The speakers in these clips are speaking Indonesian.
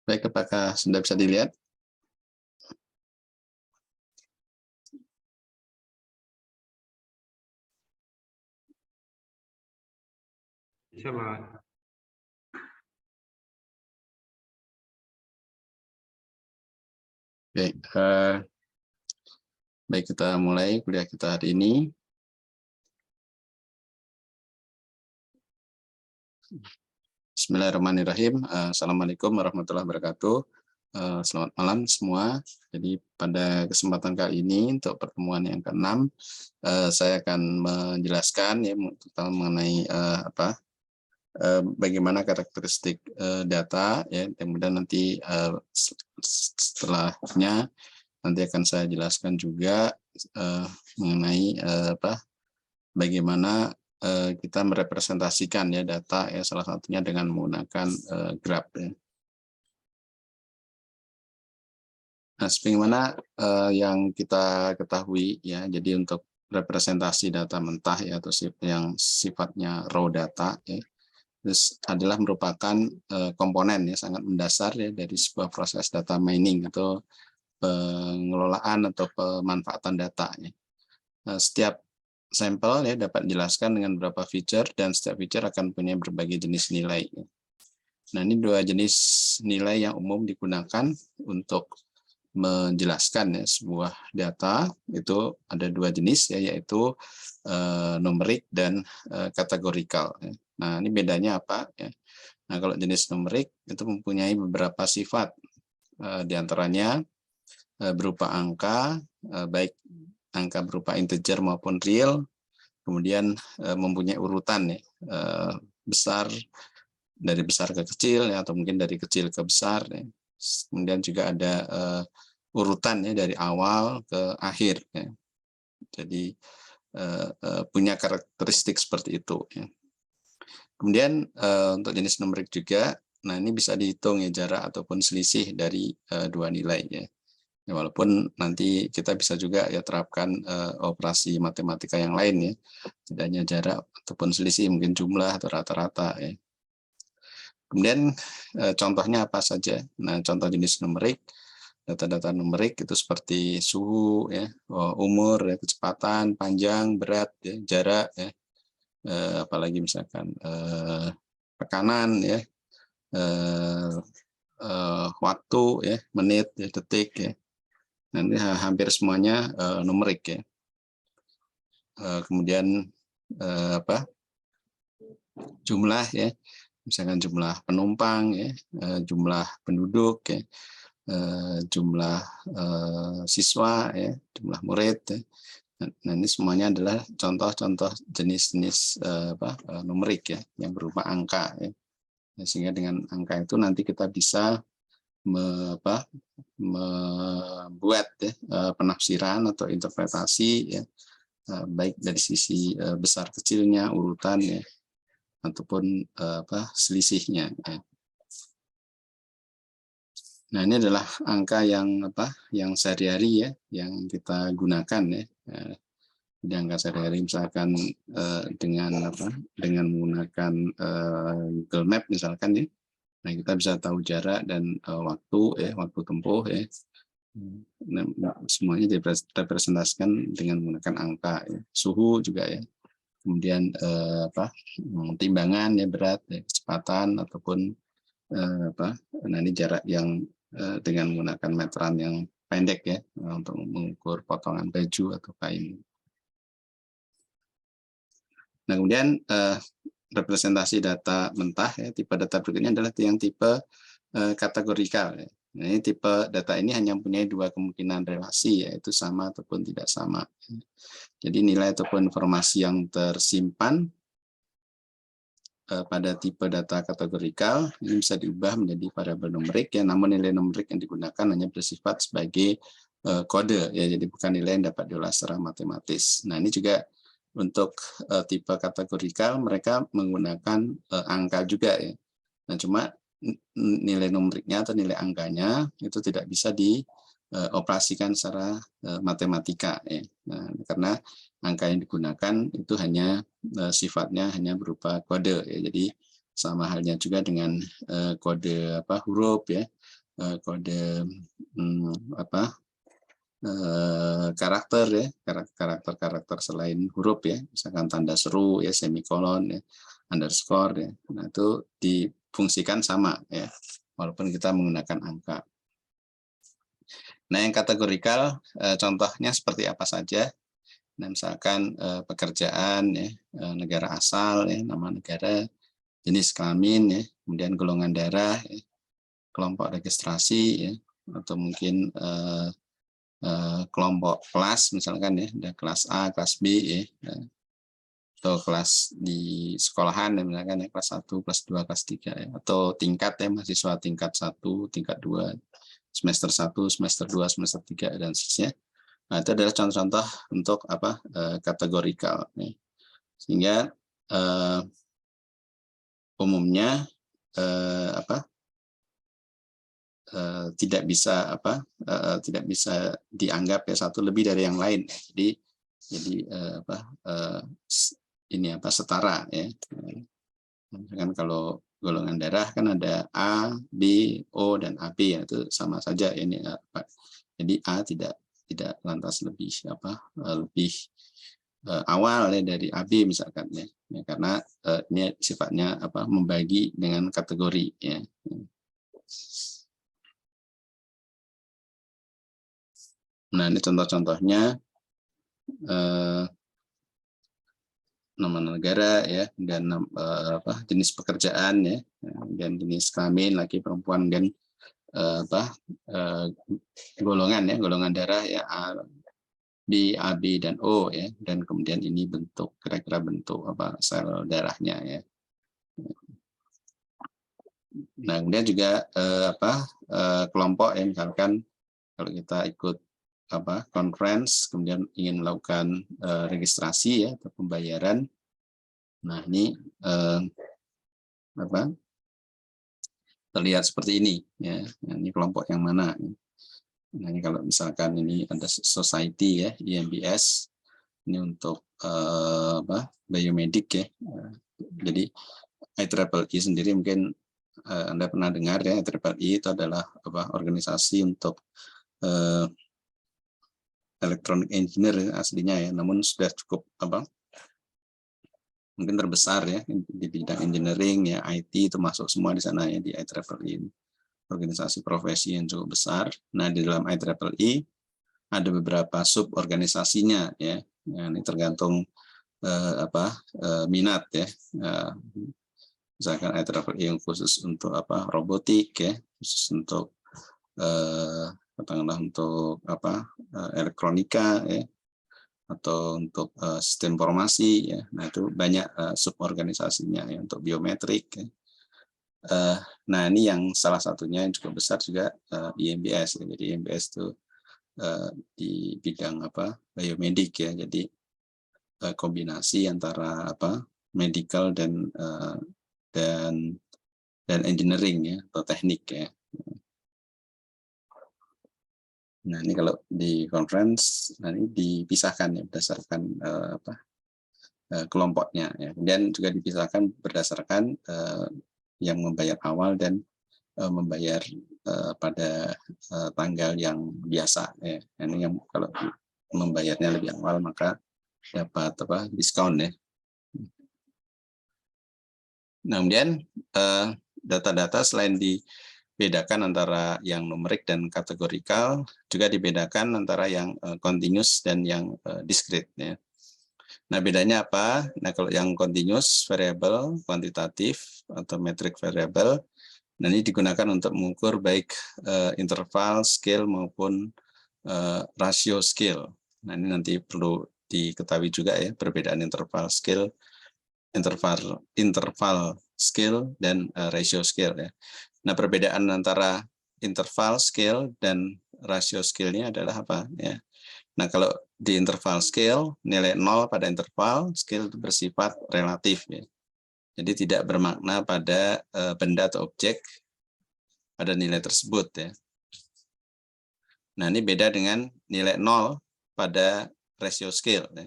Baik, apakah sudah bisa dilihat? Bisa, Pak. Baik, baik kita mulai kuliah kita hari ini. Bismillahirrahmanirrahim. Assalamualaikum warahmatullahi wabarakatuh. Selamat malam semua. Jadi pada kesempatan kali ini untuk pertemuan yang ke-6, saya akan menjelaskan ya mengenai bagaimana karakteristik data ya. Kemudian nanti setelahnya nanti akan saya jelaskan juga mengenai bagaimana kita merepresentasikan ya data ya, salah satunya dengan menggunakan graph ya. Nah, sebagaimana yang kita ketahui ya, jadi untuk representasi data mentah ya atau yang sifatnya raw data ya, terus adalah merupakan komponen ya sangat mendasar ya dari sebuah proses data mining atau pengelolaan atau pemanfaatan data ya. Nah, setiap sampel ya dapat dijelaskan dengan beberapa feature dan setiap feature akan punya berbagai jenis nilai. Nah, ini dua jenis nilai yang umum digunakan untuk menjelaskan ya sebuah data. Itu ada dua jenis ya, yaitu numerik dan kategorikal. Nah, ini bedanya apa ya? Nah, kalau jenis numerik itu mempunyai beberapa sifat, diantaranya berupa angka, baik angka berupa integer maupun real, kemudian mempunyai urutan ya, besar dari besar ke kecil ya, atau mungkin dari kecil ke besar ya. Kemudian juga ada urutan ya dari awal ke akhir ya. Jadi punya karakteristik seperti itu ya. Kemudian untuk jenis numerik juga, nah ini bisa dihitung ya jarak ataupun selisih dari dua nilai ya. Ya, walaupun nanti kita bisa juga ya terapkan operasi matematika yang lain ya, tidak hanya jarak ataupun selisih, mungkin jumlah atau rata-rata ya. Kemudian contohnya apa saja? Nah, contoh jenis numerik, data-data numerik itu seperti suhu ya, umur ya, kecepatan, panjang, berat ya, jarak ya, apalagi misalkan tekanan ya, waktu ya, menit ya, detik ya. Nanti hampir semuanya numerik ya. Kemudian jumlah ya, misalkan jumlah penumpang ya, jumlah penduduk ya, jumlah siswa ya, jumlah murid ya. Nah, ini semuanya adalah contoh-contoh jenis-jenis numerik ya, yang berupa angka ya. Sehingga dengan angka itu nanti kita bisa membuat ya, penafsiran atau interpretasi ya, baik dari sisi besar kecilnya, urutan ya, ataupun selisihnya ya. Nah, ini adalah angka yang sehari-hari ya, yang kita gunakan ya. Di angka sehari-hari misalkan dengan menggunakan Google Map misalkan ya. Nah, kita bisa tahu jarak dan waktu ya, waktu tempuh ya. Nah, semuanya direpresentasikan dengan menggunakan angka ya. Suhu juga ya. Kemudian timbangan ya, berat ya, kecepatan ataupun nah ini jarak yang dengan menggunakan meteran yang pendek ya, untuk mengukur potongan baju atau kain. Nah, kemudian representasi data mentah ya, tipe data berikutnya adalah yang tipe kategorikal ya. Nah, ini tipe data ini hanya mempunyai dua kemungkinan relasi, yaitu sama ataupun tidak sama. Jadi nilai ataupun informasi yang tersimpan pada tipe data kategorikal ini bisa diubah menjadi variabel numerik ya, namun nilai numerik yang digunakan hanya bersifat sebagai kode ya, jadi bukan nilai yang dapat diolah secara matematis. Nah, ini juga untuk tipe kategorikal mereka menggunakan angka juga ya. Nah, cuma nilai numeriknya atau nilai angkanya itu tidak bisa dioperasikan secara matematika ya. Nah, karena angka yang digunakan itu hanya sifatnya hanya berupa kode ya. Jadi sama halnya juga dengan kode huruf ya. kode apa karakter ya, karakter selain huruf ya, misalkan tanda seru ya, semikolon ya, underscore ya. Nah, itu difungsikan sama ya, walaupun kita menggunakan angka. Nah, yang kategorikal contohnya seperti apa saja? Nah, misalkan pekerjaan ya, negara asal ya, nama negara, jenis kelamin ya, kemudian golongan darah ya, kelompok registrasi ya, atau mungkin kelompok kelas misalkan ya, ada kelas A, kelas B ya, atau kelas di sekolahan ya, misalkan ya, kelas 1, kelas 2, kelas 3 ya, atau tingkat ya, mahasiswa tingkat 1, tingkat 2, semester 1, semester 2, semester 3 dan seterusnya. Nah, itu adalah contoh-contoh untuk apa kategorikal nih. Sehingga umumnya tidak bisa tidak bisa dianggap ya satu lebih dari yang lain. Jadi ini setara ya. Misalkan kalau golongan darah kan ada A, B, O dan AB ya, itu sama saja ini jadi A tidak lantas lebih lebih awal ya dari AB misalkan ya, karena ini sifatnya membagi dengan kategori ya. Nah, ini contoh-contohnya nama negara ya, dan jenis pekerjaan ya, dan jenis kelamin laki perempuan, dan golongan ya, golongan darah ya, A, B, AB dan O ya, dan kemudian ini bentuk kira-kira bentuk sel darahnya ya. Nah, kemudian juga kelompok ya, misalkan kalau kita ikut conference kemudian ingin melakukan registrasi ya atau pembayaran. Nah, ini terlihat seperti ini ya. Nah, ini kelompok yang mana? Nah, ini kalau misalkan ini ada society ya, IMBS, ini untuk biomedik ya. Jadi IEEE sendiri mungkin Anda pernah dengar ya, IEEE itu adalah organisasi untuk electronic engineer aslinya ya, namun sudah cukup mungkin terbesar ya di bidang engineering ya, IT itu masuk semua di sana ya, di IEEE, organisasi profesi yang cukup besar. Nah, di dalam IEEE ada beberapa sub organisasinya ya, ini tergantung minat ya. Misalkan IEEE yang khusus untuk robotik ya, khusus untuk katakanlah untuk elektronika ya, atau untuk sistem informasi ya. Nah, itu banyak suborganisasinya ya, untuk biometrik ya. Nah, ini yang salah satunya yang cukup besar juga IMBS ya. Jadi IMBS itu di bidang biomedik ya. Jadi kombinasi antara medical dan engineering ya, atau teknik ya. Nah, ini kalau di conference, nah ini dipisahkan ya berdasarkan kelompoknya ya. Kemudian juga dipisahkan berdasarkan yang membayar awal dan membayar pada tanggal yang biasa ya. Ini yang kalau membayarnya lebih awal maka dapat diskon ya. Nah, kemudian data-data selain dibedakan antara yang numerik dan kategorikal, juga dibedakan antara yang continuous dan yang discrete ya. Nah, bedanya apa? Nah, kalau yang continuous variable, kuantitatif atau metric variable, nah ini digunakan untuk mengukur baik interval scale maupun rasio scale. Nah, ini nanti perlu diketahui juga ya perbedaan interval scale, interval scale dan ratio scale ya. Nah, perbedaan antara interval scale dan rasio scale-nya adalah apa ya? Nah, kalau di interval scale, nilai 0 pada interval scale itu bersifat relatif ya. Jadi tidak bermakna pada benda atau objek pada nilai tersebut ya. Nah, ini beda dengan nilai 0 pada ratio scale ya,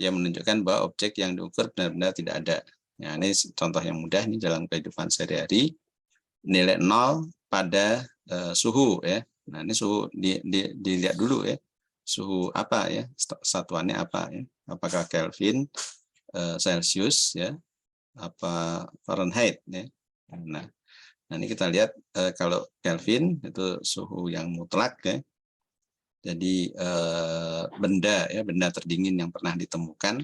yang menunjukkan bahwa objek yang diukur benar-benar tidak ada. Nah, ini contoh yang mudah nih dalam kehidupan sehari-hari. Nilai 0 pada suhu ya. Nah, ini suhu dilihat dulu ya. Suhu apa ya? Satuannya apa ya? Apakah Kelvin, Celsius ya, apa Fahrenheit ya. Nah, ini kita lihat kalau Kelvin itu suhu yang mutlak ya. Jadi benda terdingin yang pernah ditemukan,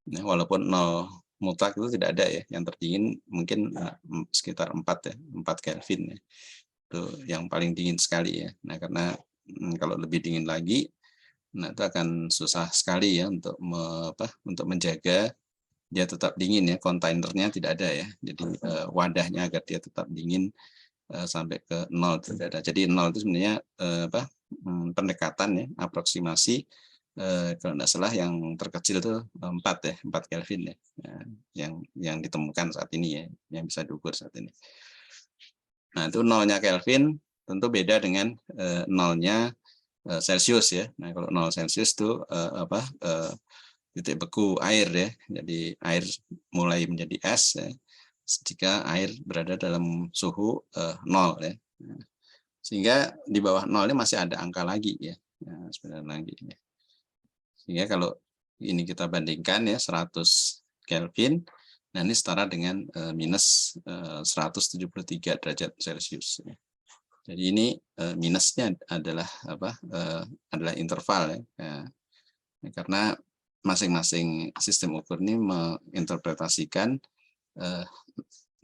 ya, walaupun 0 mutlak itu tidak ada ya, yang terdingin mungkin sekitar 4 ya, 4 Kelvin ya. Itu yang paling dingin sekali ya. Nah, karena kalau lebih dingin lagi, nah itu akan susah sekali ya untuk untuk menjaga dia tetap dingin ya, kontainernya tidak ada ya. Jadi wadahnya agar dia tetap dingin sampai ke 0 tidak ada. Jadi 0 itu sebenarnya pendekatan ya, aproksimasi kalau tidak salah yang terkecil itu 4 ya, 4 Kelvin ya, yang ditemukan saat ini ya, yang bisa diukur saat ini. Nah, itu 0-nya Kelvin tentu beda dengan 0-nya Celsius ya. Nah, kalau 0 Celsius itu titik beku air ya. Jadi air mulai menjadi es ya, jika air berada dalam suhu 0 ya. Sehingga di bawah 0 ini masih ada angka lagi ya. Nah, sebenarnya lagi ya. Sehingga kalau ini kita bandingkan ya 100 Kelvin, nah ini setara dengan minus 173 derajat Celcius. Ya. Jadi ini minusnya adalah adalah interval ya. Karena masing-masing sistem ukur ini menginterpretasikan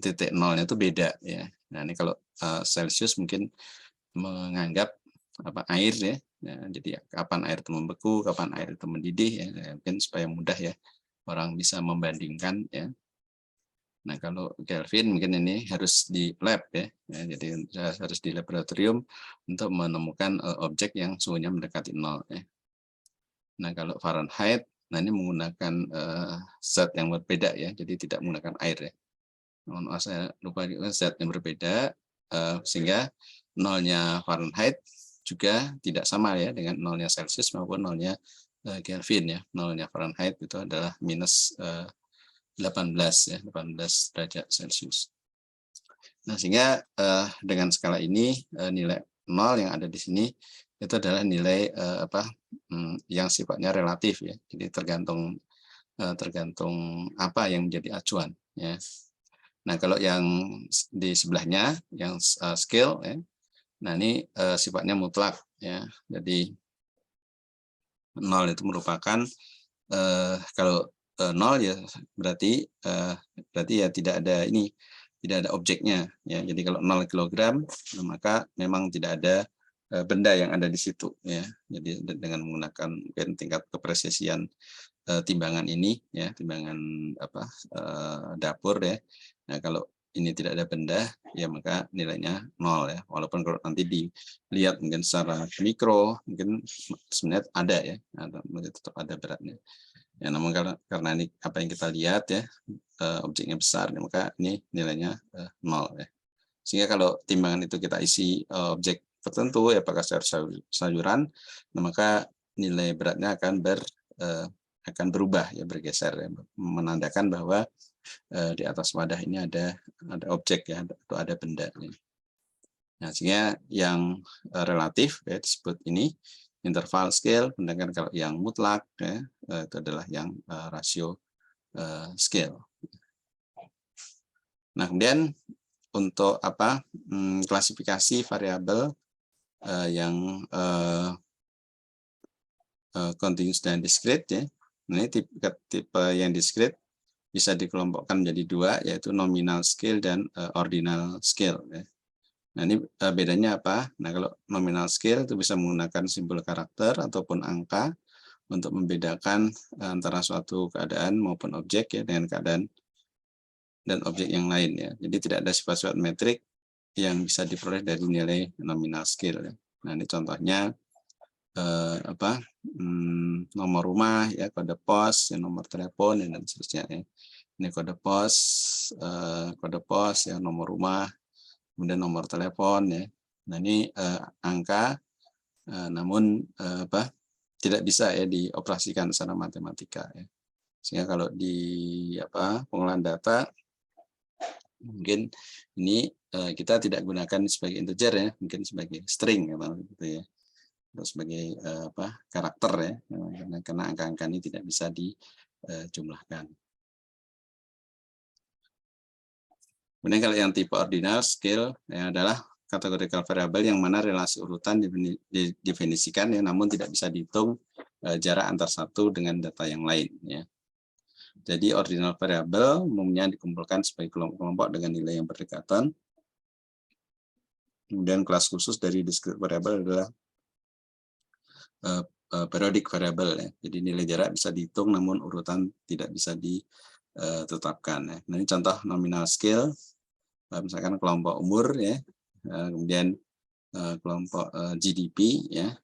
titik nolnya itu beda ya. Nah ini kalau Celsius mungkin menganggap air ya. Nah, jadi kapan air itu membeku, kapan air itu mendidih ya, mungkin supaya mudah ya orang bisa membandingkan ya. Nah kalau Kelvin mungkin ini harus di lab ya, jadi harus di laboratorium untuk menemukan objek yang suhunya mendekati 0 ya. Nah kalau Fahrenheit, nah ini menggunakan zat yang berbeda ya, jadi tidak menggunakan air ya. Saya lupa zat yang berbeda sehingga 0-nya Fahrenheit juga tidak sama ya dengan 0-nya Celsius maupun 0-nya Kelvin ya. 0-nya Fahrenheit itu adalah minus 18 ya, 18 derajat Celcius. Nah, sehingga dengan skala ini nilai 0 yang ada di sini itu adalah nilai yang sifatnya relatif ya. Jadi tergantung apa yang menjadi acuan ya. Nah, kalau yang di sebelahnya yang scale ya. Nah, ini sifatnya mutlak ya. Jadi 0 itu merupakan kalau 0 ya berarti ya tidak ada objeknya ya. Jadi kalau 0 kilogram maka memang tidak ada benda yang ada di situ ya. Jadi dengan menggunakan tingkat kepresisian timbangan ini ya, timbangan dapur ya. Nah, kalau ini tidak ada benda ya maka nilainya 0 ya. Walaupun kalau nanti dilihat mungkin secara mikro mungkin sebenarnya ada ya, tetap ada beratnya. Ya, namun karena ini apa yang kita lihat ya, objeknya besar, maka ini nilainya 0 ya. Sehingga kalau timbangan itu kita isi objek tertentu, ya apakah sayuran, nah maka nilai beratnya akan berubah ya, bergeser ya, menandakan bahwa di atas wadah ini ada objek ya, atau ada benda. Nah, sehingga yang relatif ya disebut ini interval scale, sedangkan kalau yang mutlak ya, itu adalah yang rasio scale. Nah, kemudian untuk klasifikasi variabel yang continuous dan discrete ya. Nah, ini tipe yang discrete bisa dikelompokkan menjadi 2, yaitu nominal scale dan ordinal scale ya. Nah, ini bedanya apa? Nah, kalau nominal scale itu bisa menggunakan simbol karakter ataupun angka untuk membedakan antara suatu keadaan maupun objek ya, dengan keadaan dan objek yang lain ya. Jadi tidak ada sifat-sifat metrik yang bisa diperoleh dari nilai nominal scale ya. Nah, ini contohnya nomor rumah ya, kode pos ya, nomor telepon dan seterusnya ya. Ini kode pos ya, nomor rumah, kemudian nomor telepon ya. Nah, ini angka namun tidak bisa ya dioperasikan secara matematika ya. Sehingga kalau di pengolahan data Mungkin ini kita tidak gunakan sebagai integer ya, mungkin sebagai string gitu ya, atau sebagai karakter ya, karena angka-angka ini tidak bisa dijumlahkan. Kemudian kalau yang tipe ordinal scale ya adalah categorical variable yang mana relasi urutan didefinisikan ya, namun tidak bisa dihitung jarak antar satu dengan data yang lain ya. Jadi ordinal variable umumnya dikumpulkan sebagai kelompok-kelompok dengan nilai yang berdekatan. Kemudian kelas khusus dari discrete variable adalah periodic variable ya. Jadi nilai jarak bisa dihitung namun urutan tidak bisa ditetapkan ya. Nah, ini contoh nominal scale, misalkan kelompok umur ya, kemudian kelompok GDP ya,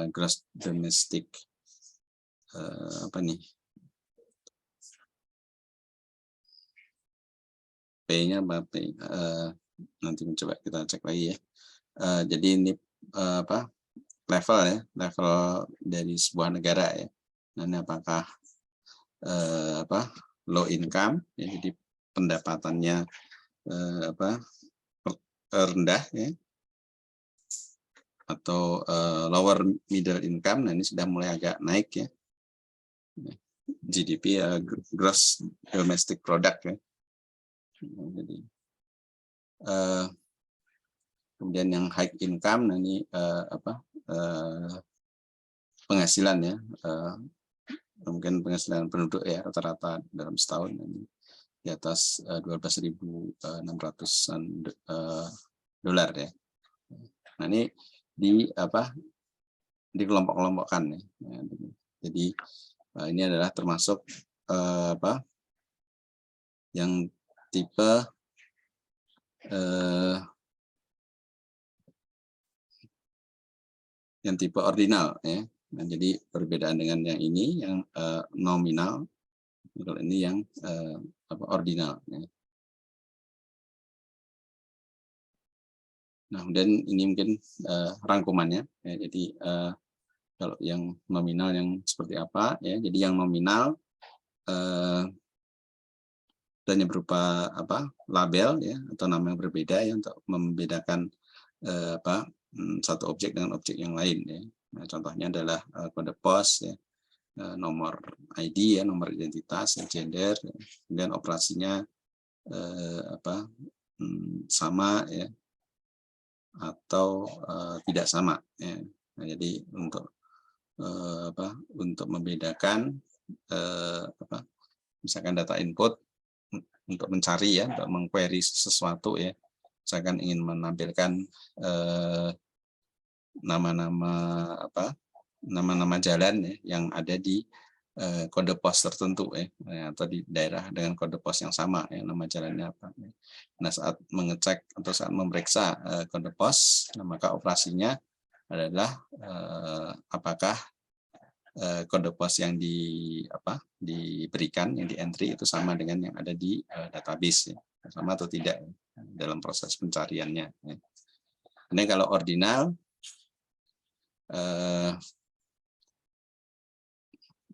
gross domestic P-nya apa P, nanti mencoba kita cek lagi ya. Jadi ini level ya, level dari sebuah negara ya. Nah, ini apakah low income ya, jadi pendapatannya rendah ya, atau lower middle income. Nah, ini sudah mulai agak naik ya. GDP gross domestic product ya. Jadi kemudian yang high income, nah ini penghasilan ya, mungkin penghasilan penduduk ya rata-rata dalam setahun ini di atas 12.600-an dolar ya. Nah, ini di kelompok-kelompokkan ya. Jadi ini adalah termasuk yang tipe ordinal ya. Nah, jadi perbedaan dengan yang ini yang nominal, kalau ini yang ordinal ya. Nah, kemudian ini mungkin rangkumannya ya. Jadi kalau yang nominal yang seperti apa ya. Jadi yang nominal hanya berupa label ya, atau nama yang berbeda ya, untuk membedakan satu objek dengan objek yang lain ya. Nah, contohnya adalah kode pos ya, nomor ID ya, nomor identitas, gender ya. Kemudian operasinya sama ya, atau tidak sama ya. Nah, jadi untuk membedakan misalkan data input untuk mencari ya, untuk mengquery sesuatu ya, misalkan ingin menampilkan nama-nama jalan ya, yang ada di kode pos tertentu ya, atau di daerah dengan kode pos yang sama ya, nama jalannya apa. Nah, saat mengecek atau saat memeriksa kode pos, nah, maka operasinya adalah apakah kode pos yang diberikan, yang di entry itu sama dengan yang ada di database ya, sama atau tidak dalam proses pencariannya ya. Ini kalau ordinal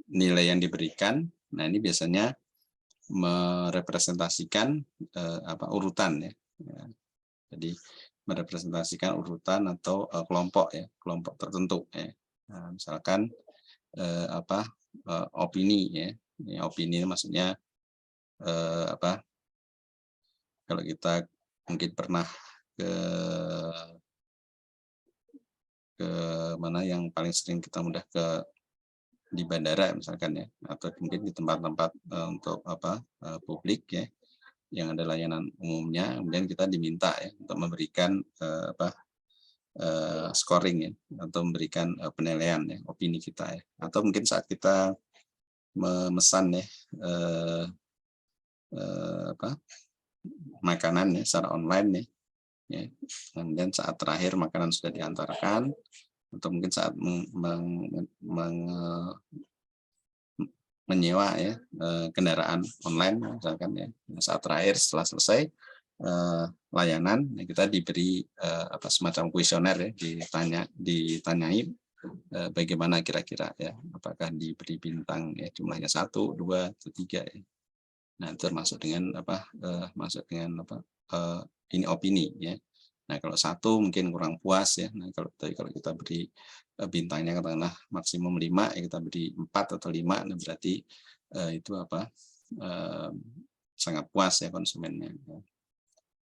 nilai yang diberikan, nah ini biasanya merepresentasikan urutan ya. Jadi merepresentasikan urutan atau kelompok ya, kelompok tertentu ya. Nah, misalkan opini ya. Ini opini maksudnya kalau kita mungkin pernah ke mana yang paling sering kita mudah di bandara misalkan ya, atau mungkin di tempat-tempat untuk publik ya, yang ada layanan umumnya, kemudian kita diminta ya untuk memberikan scoring ya, atau memberikan penilaian ya, opini kita ya, atau mungkin saat kita memesan ya makanan ya secara online ya, kemudian saat terakhir makanan sudah diantarkan, atau mungkin saat menyewa ya kendaraan online misalkan ya, saat terakhir setelah selesai layanan kita diberi semacam kuesioner ya, ditanyai bagaimana kira-kira ya, apakah diberi bintang ya jumlahnya 1, 2, atau 3 ya. Nah, termasuk dengan masuk dengan ini opini ya. Nah, kalau 1 mungkin kurang puas ya. Nah, kalau kita beri bintangnya katakanlah maksimum 5, ya kita beri 4 atau 5, nah berarti itu sangat puas ya konsumennya.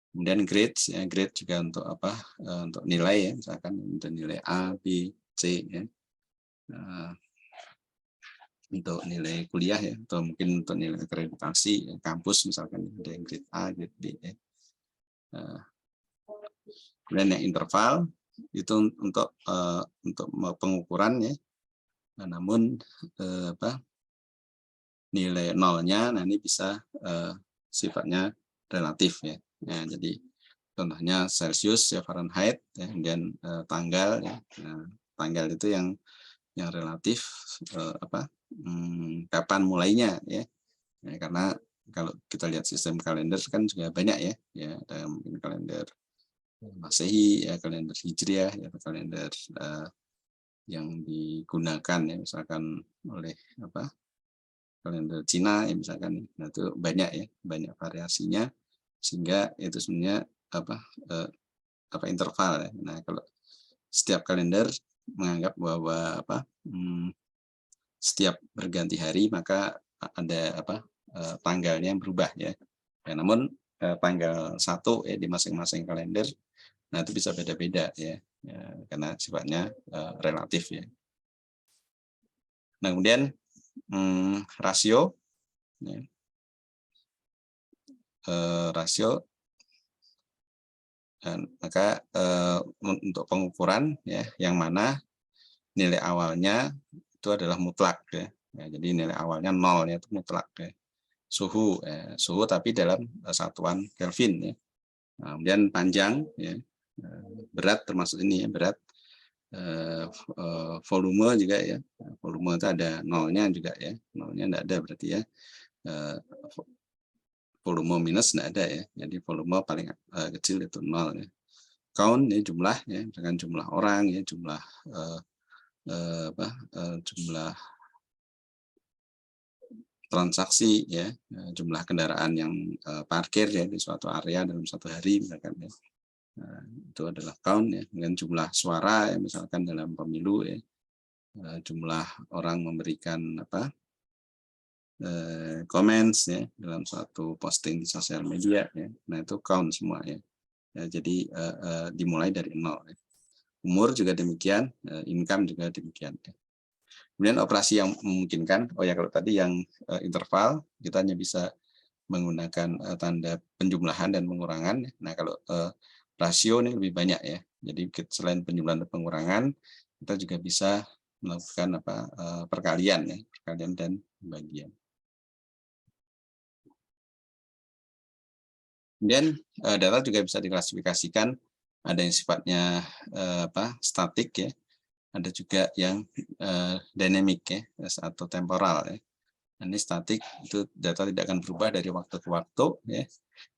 Kemudian grades ya, grade juga untuk untuk nilai ya, misalkan untuk nilai A, B, C ya. Untuk nilai kuliah ya, atau mungkin untuk nilai akreditasi ya, kampus misalkan ada yang grade A, grade B ya. Kemudian yang interval itu untuk pengukuran ya. Namun nilai nolnya nah ini bisa sifatnya relatif ya. Jadi contohnya Celsius ya, Fahrenheit ya, kemudian tanggal ya. Nah, tanggal itu yang relatif kapan mulainya ya. Karena kalau kita lihat sistem kalender kan juga banyak ya ada mungkin kalender Masehi ya, kalender Hijriah ya, kalender yang digunakan ya misalkan oleh kalender Cina ya misalkan. Nah, itu banyak ya, banyak variasinya sehingga itu sebenarnya interval ya. Nah, kalau setiap kalender menganggap bahwa setiap berganti hari maka ada tanggalnya yang berubah ya. Namun tanggal 1 ya di masing-masing kalender nah itu bisa beda-beda ya, karena sifatnya relatif ya. Nah, kemudian rasio ya. Rasio dan maka untuk pengukuran ya yang mana nilai awalnya itu adalah mutlak ya. Jadi nilai awalnya 0 ya, itu mutlak ya. Suhu tapi dalam satuan Kelvin ya. Nah, kemudian panjang ya, berat termasuk ini ya, berat, volume juga ya. Volume itu ada nolnya juga ya, nolnya enggak ada berarti ya. Volume minus enggak ada ya. Jadi volume paling kecil itu 0 ya. Count ya, jumlah ya, misalkan jumlah orang ya, jumlah jumlah transaksi ya, jumlah kendaraan yang parkir ya di suatu area dalam satu hari misalkan ya. Nah, itu adalah count ya. Dengan jumlah suara ya, misalkan dalam pemilu ya, jumlah orang memberikan comments ya dalam suatu posting di sosial media ya. Nah, itu count semua ya. Jadi dimulai dari 0 ya. Umur juga demikian, income juga demikian ya. Kemudian operasi yang memungkinkan, kalau tadi yang interval kita hanya bisa menggunakan tanda penjumlahan dan pengurangan. Nah, kalau rasio ini lebih banyak ya. Jadi selain penjumlahan dan pengurangan, kita juga bisa melakukan perkalian ya, perkalian dan pembagian. Kemudian data juga bisa diklasifikasikan, ada yang sifatnya statik ya, ada juga yang dynamic ya atau temporal ya. Ini statik itu data tidak akan berubah dari waktu ke waktu ya.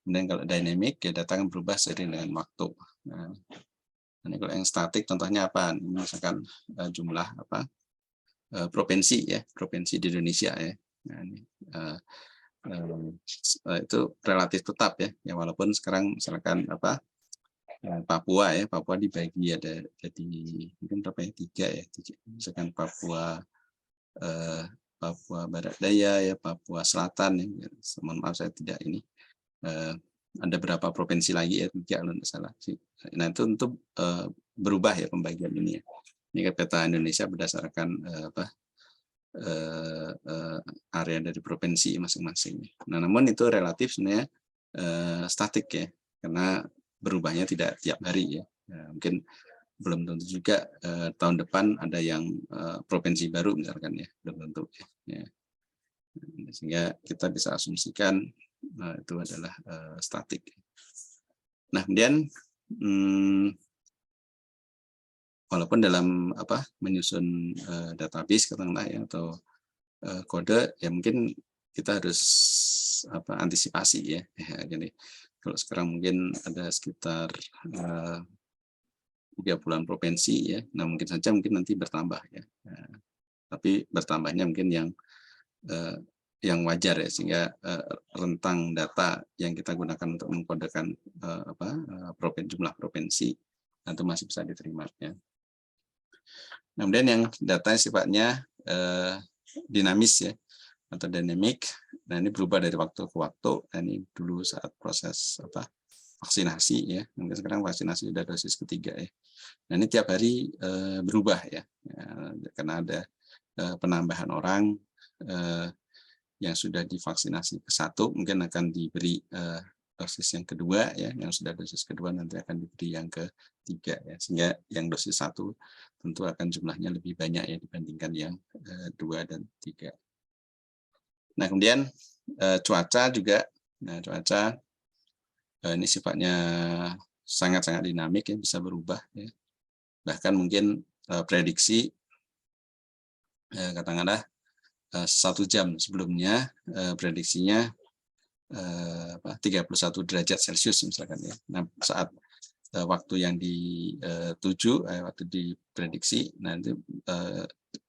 Kemudian kalau dynamic ya data akan berubah seiring dengan waktu. Nah, ini kalau yang statik contohnya apa? Misalkan jumlah provinsi ya, provinsi di Indonesia ya. Nah, ini, itu relatif tetap ya. Ya walaupun sekarang misalkan Papua ya, Papua dibagi ada jadi mungkin berapa ya, 3 ya, misalkan Papua Barat Daya ya, Papua Selatan ya, mohon maaf saya tidak ini ada berapa provinsi lagi ya, 3 kalau tidak salah. Nah, itu untuk berubah ya pembagian ini ya. Ini peta Indonesia berdasarkan area dari provinsi masing-masing. Nah, namun itu relatif sebenarnya statik ya, karena berubahnya tidak tiap hari ya. Mungkin belum tentu juga tahun depan ada yang provinsi baru misalkan ya, belum tentu ya. Sehingga kita bisa asumsikan itu adalah statik. Nah, kemudian walaupun dalam menyusun database katakanlah ya, atau kode ya mungkin kita harus antisipasi ya. Jadi kalau sekarang mungkin ada sekitar 30-an provinsi ya, nah mungkin saja nanti bertambah ya. Tapi bertambahnya mungkin yang yang wajar ya, sehingga rentang data yang kita gunakan untuk mengkodekan jumlah provinsi itu masih bisa diterima ya. Kemudian yang data sifatnya dinamis ya atau dynamic. Nah, ini berubah dari waktu ke waktu. Nah, ini dulu saat proses vaksinasi ya. Mungkin sekarang vaksinasi sudah dosis ketiga ya. Nah, ini tiap hari berubah ya, karena ada penambahan orang yang sudah divaksinasi ke-1 mungkin akan diberi dosis yang kedua ya, yang sudah dosis kedua nanti akan diberi yang ketiga ya, sehingga yang dosis 1 tentu akan jumlahnya lebih banyak ya dibandingkan yang 2 dan 3. Nah, kemudian cuaca juga. Nah, cuaca ini sifatnya sangat-sangat dinamik ya, bisa berubah ya. Bahkan mungkin prediksi katakanlah 1 jam sebelumnya prediksinya 31 derajat Celcius misalkan ya. Nah, saat waktu yang dituju, waktu diprediksi, nanti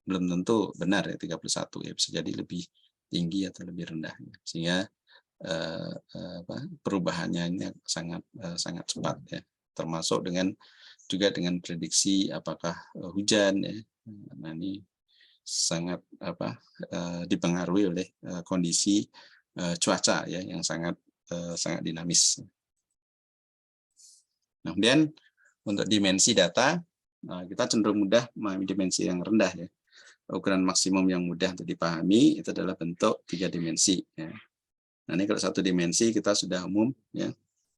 belum tentu benar ya 31 ya, bisa jadi lebih tinggi atau lebih rendah. Sehingga perubahannya ini sangat cepat ya, termasuk juga dengan prediksi apakah hujan ya. Nah, ini sangat dipengaruhi oleh kondisi cuaca ya yang sangat dinamis. Nah, kemudian untuk dimensi data kita cenderung mudah memahami dimensi yang rendah ya. Ukuran maksimum yang mudah untuk dipahami itu adalah bentuk 3 dimensi ya. Nah, ini kalau 1 dimensi kita sudah umum ya.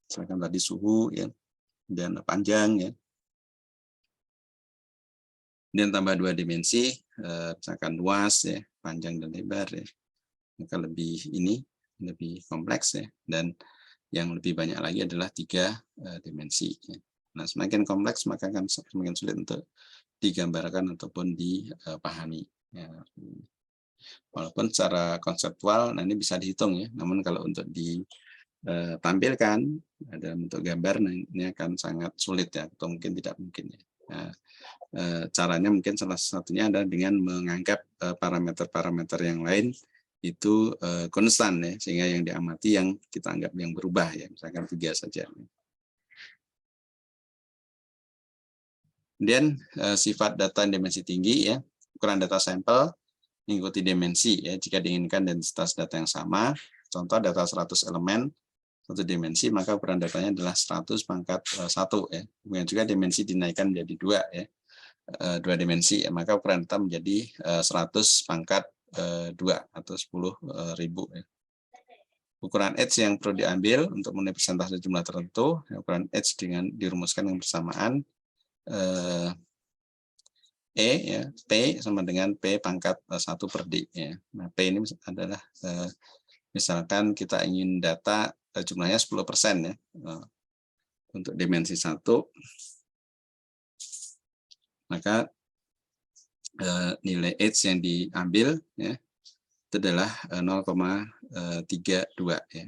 Misalkan tadi suhu ya, dan panjang ya. Kemudian tambah 2 dimensi, misalkan luas ya, panjang dan lebar ya. Maka lebih kompleks ya, dan yang lebih banyak lagi adalah 3 dimensi ya. Nah, semakin kompleks maka akan semakin sulit untuk digambarkan ataupun dipahami ya. Walaupun secara konseptual nah ini bisa dihitung ya, namun kalau untuk ditampilkan dalam bentuk gambar nah ini akan sangat sulit ya, atau mungkin tidak mungkin ya. Nah, caranya mungkin salah satunya adalah dengan menganggap parameter-parameter yang lain itu konstan ya, sehingga yang diamati yang kita anggap yang berubah ya, misalkan 3 saja. Kemudian sifat data dimensi tinggi ya, ukuran data sampel mengikuti dimensi ya, jika diinginkan densitas data yang sama. Contoh data 100 elemen 1 dimensi, maka ukuran datanya adalah 100 pangkat 1 ya. Kemudian juga dimensi dinaikkan menjadi 2 ya. 2 dimensi ya, maka ukuran data menjadi 100 pangkat 2 atau 10.000 ya. Ukuran H yang perlu diambil untuk memenuhi persentase jumlah tertentu, ya, ukuran H dengan dirumuskan yang bersamaan ya, P sama dengan P pangkat 1 per D ya. Nah, P ini adalah misalkan kita ingin data jumlahnya 10% ya. Untuk dimensi 1 maka nilai H yang diambil ya itu adalah 0,32 ya.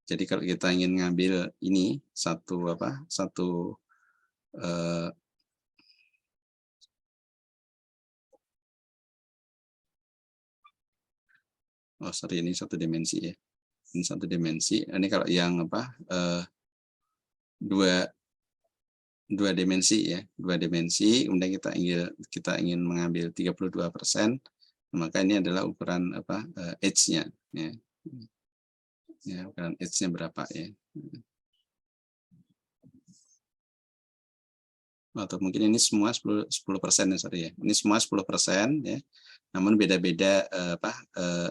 Jadi kalau kita ingin ngambil ini ini 1 dimensi ya. Ini 1 dimensi. Ini kalau yang dua dimensi ya, 2 dimensi, kemudian kita ingin mengambil 32%, maka ini adalah ukuran H-nya ya. Ya, ukuran H-nya berapa ya. Atau mungkin ini semua 10% ya, sorry ya. Ini semua 10% ya. Namun beda-beda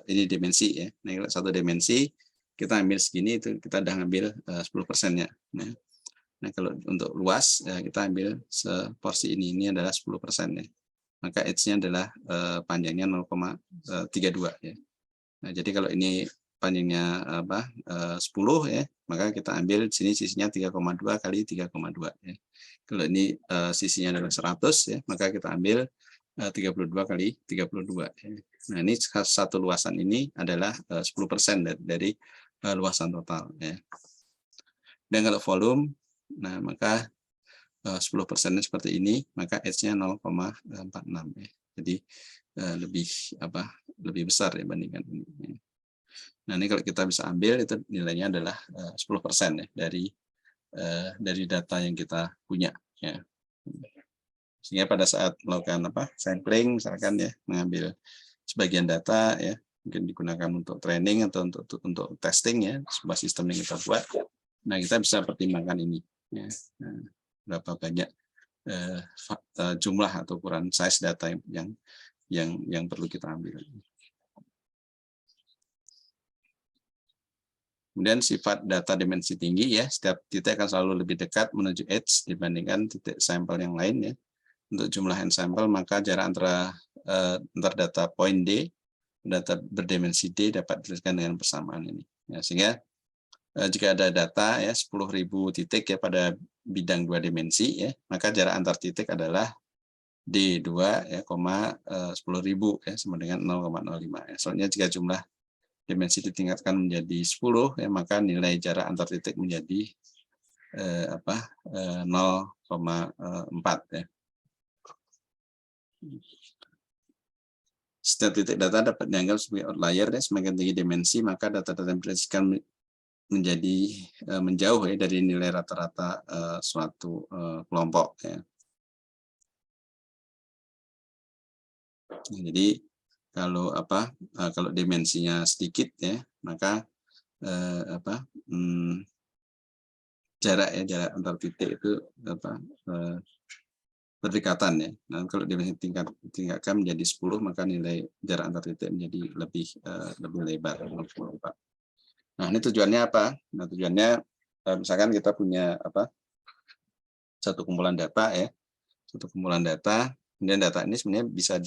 ini dimensi ya. Nah, kalau 1 dimensi kita ambil segini itu kita udah ngambil 10%-nya. Nah, kalau untuk luas ya, kita ambil seporsi ini adalah 10% ya. Maka H-nya adalah panjangnya 0,32 ya. Nah, jadi kalau ini panjangnya 10 ya, maka kita ambil sini sisinya 3,2 kali 3,2 ya. Kalau ini sisinya adalah 100 ya, maka kita ambil 32 kali 32 ya. Nah, ini satu luasan ini adalah 10% dari luasan total ya. Dan kalau volume, nah maka 10% seperti ini, maka H-nya 0,46 ya. Jadi lebih besar dibandingkan ini. Nah, ini kalau kita bisa ambil itu nilainya adalah 10% ya dari data yang kita punya ya. Sehingga pada saat melakukan sampling misalkan ya, mengambil sebagian data ya, mungkin digunakan untuk training atau untuk testing ya, sebuah sistem yang kita buat. Nah, kita bisa pertimbangkan ini ya. Nah, berapa banyak jumlah atau ukuran size data yang perlu kita ambil. Kemudian sifat data dimensi tinggi ya, setiap titik akan selalu lebih dekat menuju edge dibandingkan titik sampel yang lain ya. Untuk jumlah n sampel, maka jarak antara data point D, data berdimensi D dapat dituliskan dengan persamaan ini. Ya, sehingga jika ada data ya 10.000 titik ya pada bidang 2 dimensi ya, maka jarak antar titik adalah D2 ya, 10.000 ya, sama dengan 0,05 ya. Soalnya jika jumlah dimensi ditingkatkan menjadi 10 ya, maka nilai jarak antar titik menjadi 0,4 ya. Setiap titik data dapat dianggap sebagai outlier ya, semakin tinggi dimensi maka data-data yang dipresentasikan menjadi menjauh ya dari nilai rata-rata suatu kelompok ya. Jadi kalau kalau dimensinya sedikit ya, maka jarak antar titik itu berdekatan ya. Nah, kalau dimensi tingkatkan menjadi 10, maka nilai jarak antar titik menjadi lebih lebar. Nah, ini tujuannya apa? Nah, tujuannya misalkan kita punya satu kumpulan data ya, kemudian data ini sebenarnya bisa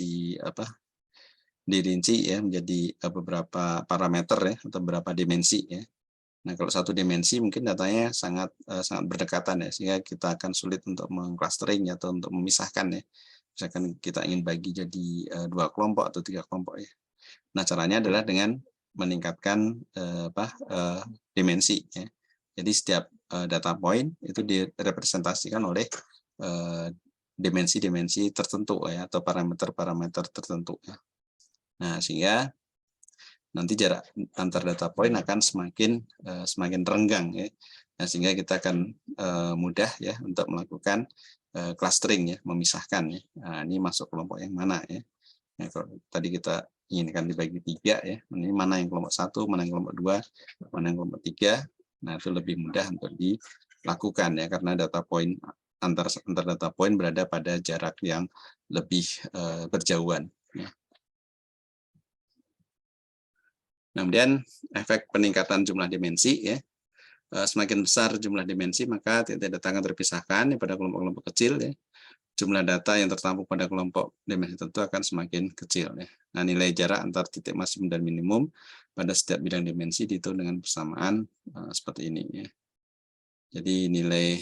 dirinci ya menjadi beberapa parameter ya atau beberapa dimensi ya. Nah, kalau satu dimensi mungkin datanya sangat berdekatan ya, sehingga kita akan sulit untuk mengclustering atau untuk memisahkan ya. Misalkan kita ingin bagi jadi 2 kelompok atau 3 kelompok ya. Nah, caranya adalah dengan meningkatkan dimensi ya. Jadi setiap data point itu direpresentasikan oleh dimensi-dimensi tertentu ya, atau parameter-parameter tertentu ya. Nah, sehingga nanti jarak antar data point akan semakin renggang ya. Nah, sehingga kita akan mudah ya untuk melakukan clustering ya, memisahkan ya. Nah, ini masuk kelompok yang mana ya. Nah, kalau tadi kita inginkan dibagi 3 ya. Ini mana yang kelompok 1, mana yang kelompok 2, mana yang kelompok 3. Nah, itu lebih mudah untuk dilakukan ya, karena data point antar data point berada pada jarak yang lebih berjauhan ya. Nah, kemudian efek peningkatan jumlah dimensi ya. Semakin besar jumlah dimensi maka titik data akan terpisahkan ya, pada kelompok-kelompok kecil ya. Jumlah data yang tertampung pada kelompok dimensi tertentu akan semakin kecil ya. Nah, nilai jarak antar titik maksimum dan minimum pada setiap bidang dimensi dihitung dengan persamaan seperti ini ya. Jadi nilai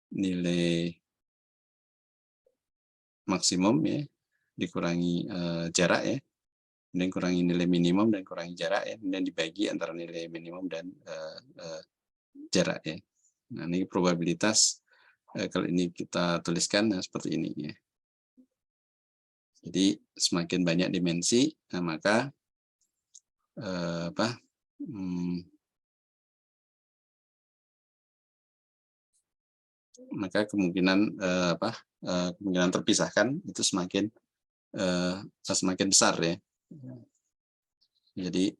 nilai maksimum ya dikurangi jarak ya, kemudian kurangi nilai minimum dan kurangi jarak ya, kemudian dibagi antara nilai minimum dan jarak ya. Nah, ini probabilitas kalau ini kita tuliskan seperti ini ya. Jadi semakin banyak dimensi, nah maka maka kemungkinan kemungkinan terpisahkan itu semakin besar ya. Jadi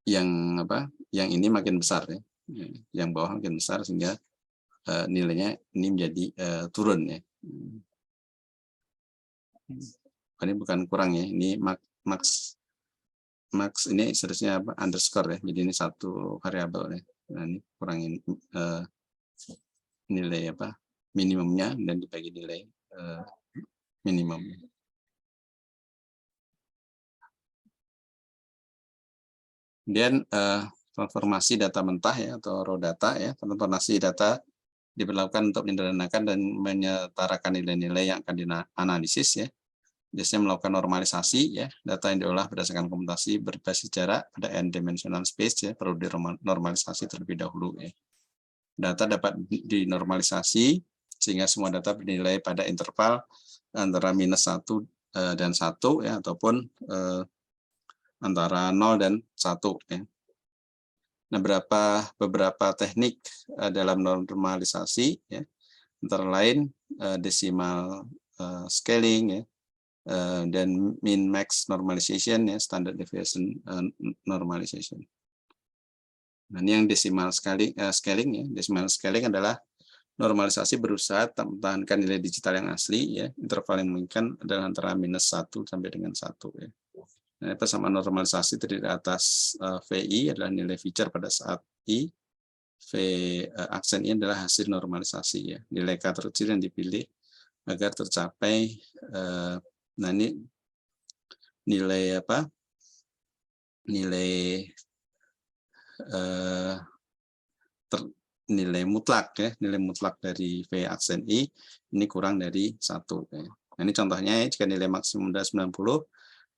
yang ini makin besar ya, yang bawah makin besar sehingga nilainya ini menjadi turun ya. Ini bukan kurang ya, ini max ini seharusnya underscore ya, jadi ini satu variabel ya. Nah, ini kurangin nilai minimumnya dan dibagi nilai minimum. Kemudian transformasi data mentah ya atau raw data ya. Transformasi data diberlakukan untuk menyederhanakan dan menyetarakan nilai-nilai yang akan dianalisis ya. Biasanya melakukan normalisasi ya, data yang diolah berdasarkan komputasi berbasis jarak pada n-dimensional space ya, perlu dinormalisasi terlebih dahulu ya. Data dapat dinormalisasi sehingga semua data bernilai pada interval antara -1 dan 1 ya, ataupun antara 0 dan 1 ya. Nah, beberapa teknik dalam normalisasi ya, antara lain decimal scaling ya, dan min max normalization ya, standard deviation normalization. Nah, ini yang decimal scaling ya. Decimal scaling adalah normalisasi berusaha mempertahankan nilai digital yang asli ya. Interval yang memungkinkan adalah antara -1 sampai dengan 1 ya. Nah, persamaan normalisasi terdiri atas VI adalah nilai feature pada saat I, V aksen I adalah hasil normalisasi ya. Nilai K terkecil yang dipilih agar tercapai nah ini nilai apa? Nilai nilai mutlak ya, nilai mutlak dari V aksen I ini kurang dari 1 ya. Nah, ini contohnya ya, jika nilai maksimum adalah 90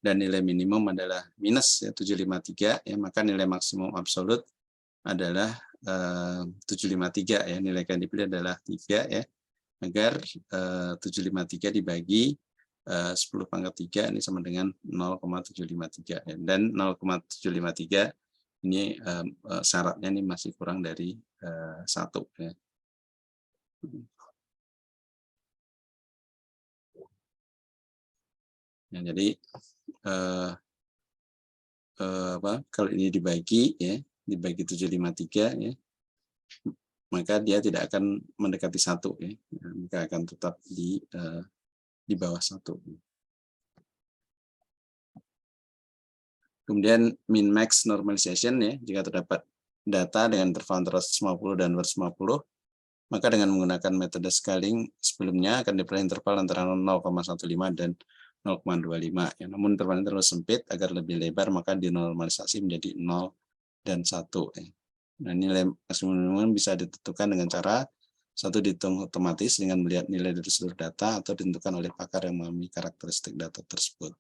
dan nilai minimum adalah minus ya, 753 ya, maka nilai maksimum absolut adalah 753 ya, nilai yang dipilih adalah 3 ya, agar 753 dibagi 10 pangkat 3 ini sama dengan 0,753 ya. Dan 0,753 ini syaratnya ini masih kurang dari 1 ya. Ya, jadi kalau ini dibagi ya, dibagi 753 ya, maka dia tidak akan mendekati 1 ya, maka akan tetap di bawah 1. Kemudian min max normalization ya, jika terdapat data dengan interval antara 150 dan 250, maka dengan menggunakan metode scaling sebelumnya akan diperoleh interval antara 0,15 dan 0,25 ya. Namun interval ini terlalu sempit, agar lebih lebar maka dinormalisasi menjadi 0 dan 1 ya. Nah, nilai maksimum bisa ditentukan dengan cara satu dihitung otomatis dengan melihat nilai dari seluruh data atau ditentukan oleh pakar yang memahami karakteristik data tersebut.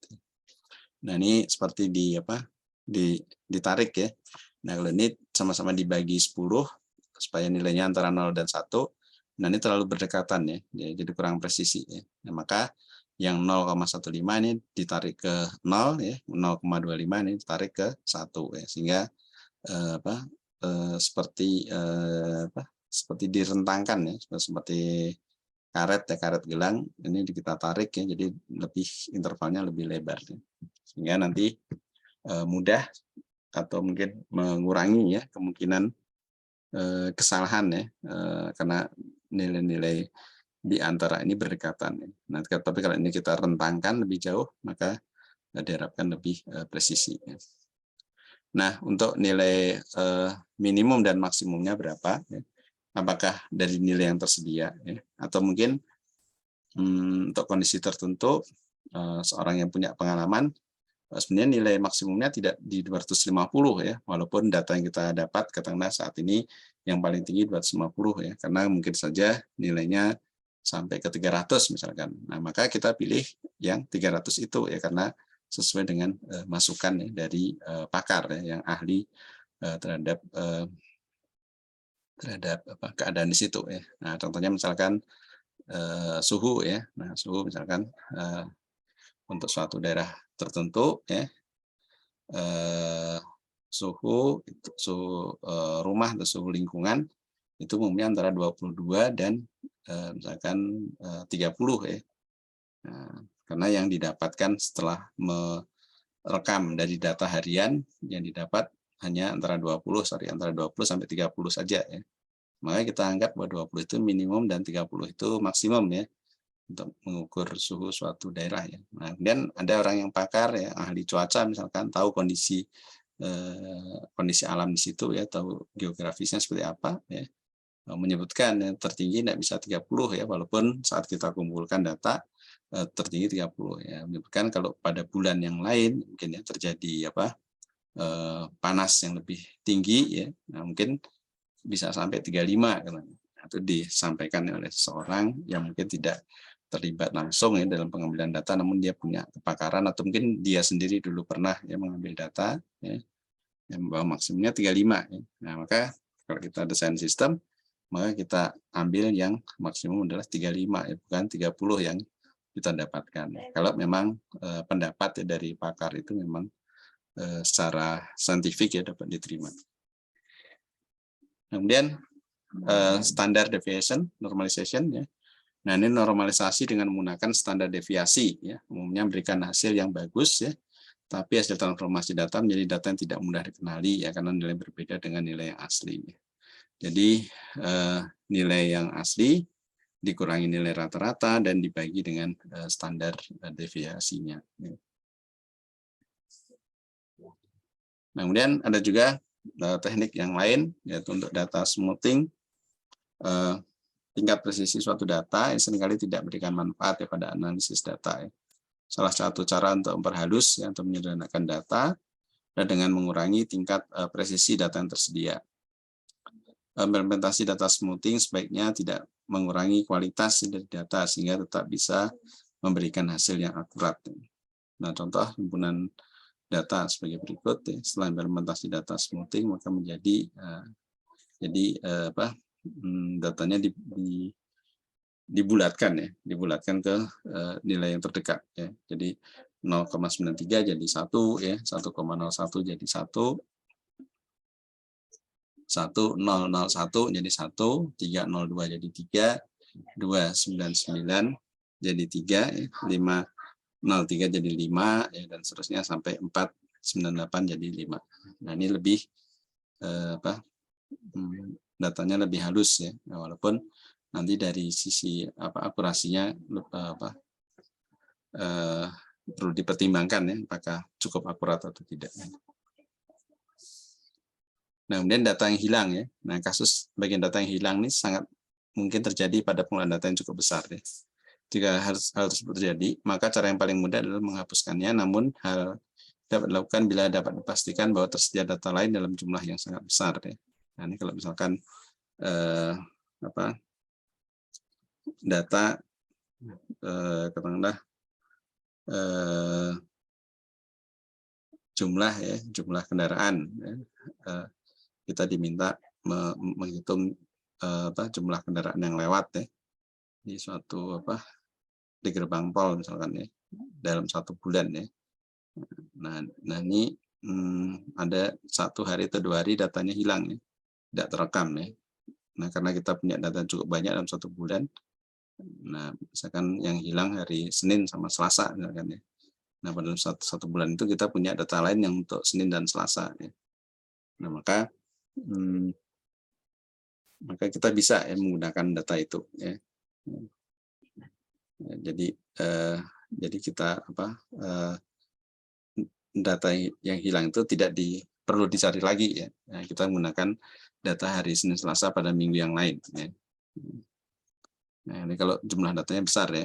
Nah, ini seperti ditarik ya. Nah, kalau ini sama-sama dibagi 10 supaya nilainya antara 0 dan 1. Nah, ini terlalu berdekatan ya. Jadi kurang presisi ya. Nah, maka yang 0,15 ini ditarik ke 0 ya, 0,25 ini ditarik ke 1 ya, sehingga seperti direntangkan ya, seperti karet ya, karet gelang ini kita tarik ya, jadi lebih intervalnya lebih lebar ya. Sehingga nanti mudah atau mungkin mengurangi ya kemungkinan kesalahan ya, karena nilai-nilai di antara ini berdekatan ya. Nah, tapi kalau ini kita rentangkan lebih jauh, maka diharapkan lebih presisi ya. Nah, untuk nilai minimum dan maksimumnya berapa ya? Apakah dari nilai yang tersedia ya? Atau mungkin untuk kondisi tertentu seorang yang punya pengalaman sebenarnya nilai maksimumnya tidak di 250 ya, walaupun data yang kita dapat katakanlah saat ini yang paling tinggi 250 ya, karena mungkin saja nilainya sampai ke 300 misalkan. Nah, maka kita pilih yang 300 itu ya, karena sesuai dengan masukan ya dari pakar ya, yang ahli terhadap keadaan di situ ya. Nah, contohnya misalkan suhu ya. Nah, suhu misalkan untuk suatu daerah tertentu ya, suhu rumah atau suhu lingkungan itu umumnya antara 22 dan misalkan 30 ya. Nah, karena yang didapatkan setelah merekam dari data harian yang didapat hanya antara 20 sampai 30 saja ya. Maka kita anggap bahwa 20 itu minimum dan 30 itu maksimum ya untuk mengukur suhu suatu daerah ya. Nah, kemudian ada orang yang pakar ya, ahli cuaca misalkan, tahu kondisi alam di situ ya, tahu geografisnya seperti apa ya. Menyebutkan yang tertinggi tidak bisa 30 ya, walaupun saat kita kumpulkan data tertinggi 30 ya. Menyebutkan kalau pada bulan yang lain mungkin ya terjadi panas yang lebih tinggi ya. Nah, mungkin bisa sampai 35 kan. Itu disampaikan oleh seseorang yang mungkin tidak terlibat langsung ya dalam pengambilan data, namun dia punya kepakaran atau mungkin dia sendiri dulu pernah ya mengambil data ya, yang bahwa maksimumnya 35 ya. Nah, maka kalau kita desain sistem, maka kita ambil yang maksimum adalah 35 ya, bukan 30 yang kita dapatkan. Kalau memang pendapat dari pakar itu memang secara saintifik ya dapat diterima. Kemudian standar deviation, normalization ya. Nah, ini normalisasi dengan menggunakan standar deviasi ya, umumnya memberikan hasil yang bagus ya, tapi hasil transformasi data menjadi data yang tidak mudah dikenali ya karena nilai berbeda dengan nilai yang asli. Jadi nilai yang asli dikurangi nilai rata-rata dan dibagi dengan standar deviasinya. Nah, kemudian ada juga teknik yang lain yaitu untuk data smoothing. Tingkat presisi suatu data yang seringkali tidak memberikan manfaat ya pada analisis data. Ya. Salah satu cara untuk memperhalus ya, untuk menyederhanakan data dan dengan mengurangi tingkat presisi data yang tersedia. Implementasi data smoothing sebaiknya tidak mengurangi kualitas dari data sehingga tetap bisa memberikan hasil yang akurat. Nah, contoh himpunan data sebagai berikut. Ya. Setelah implementasi data smoothing maka menjadi datanya dibulatkan ya, dibulatkan ke nilai yang terdekat ya. Jadi 0,93 jadi 1 ya, 1,01 jadi 1, 1001 jadi 1, 302 jadi 3, 299 jadi 3, 503 jadi 5 ya, dan seterusnya sampai 498 jadi 5. Nah, ini lebih datanya lebih halus ya, walaupun nanti dari sisi akurasinya perlu dipertimbangkan ya apakah cukup akurat atau tidak. Nah, kemudian data yang hilang ya. Nah, kasus bagian data yang hilang ini sangat mungkin terjadi pada pengolahan data yang cukup besar ya. Jika hal tersebut terjadi, maka cara yang paling mudah adalah menghapuskannya, namun hal dapat dilakukan bila dapat dipastikan bahwa tersedia data lain dalam jumlah yang sangat besar ya. Nah, ini kalau misalkan data katakanlah jumlah kendaraan ya, kita diminta menghitung jumlah kendaraan yang lewat ya di suatu di gerbang tol misalkan ya dalam 1 bulan ya. Nah ini ada 1 hari atau 2 hari datanya hilang ya, tidak terekam ya. Nah, karena kita punya data cukup banyak dalam 1 bulan, nah misalkan yang hilang hari Senin sama Selasa misalkan ya. Nah, pada satu bulan itu kita punya data lain yang untuk Senin dan Selasa ya. Nah, maka kita bisa ya menggunakan data itu ya. Jadi kita data yang hilang itu tidak perlu dicari lagi ya. Nah, kita menggunakan data hari Senin Selasa pada minggu yang lain ya. Nah, ini kalau jumlah datanya besar ya.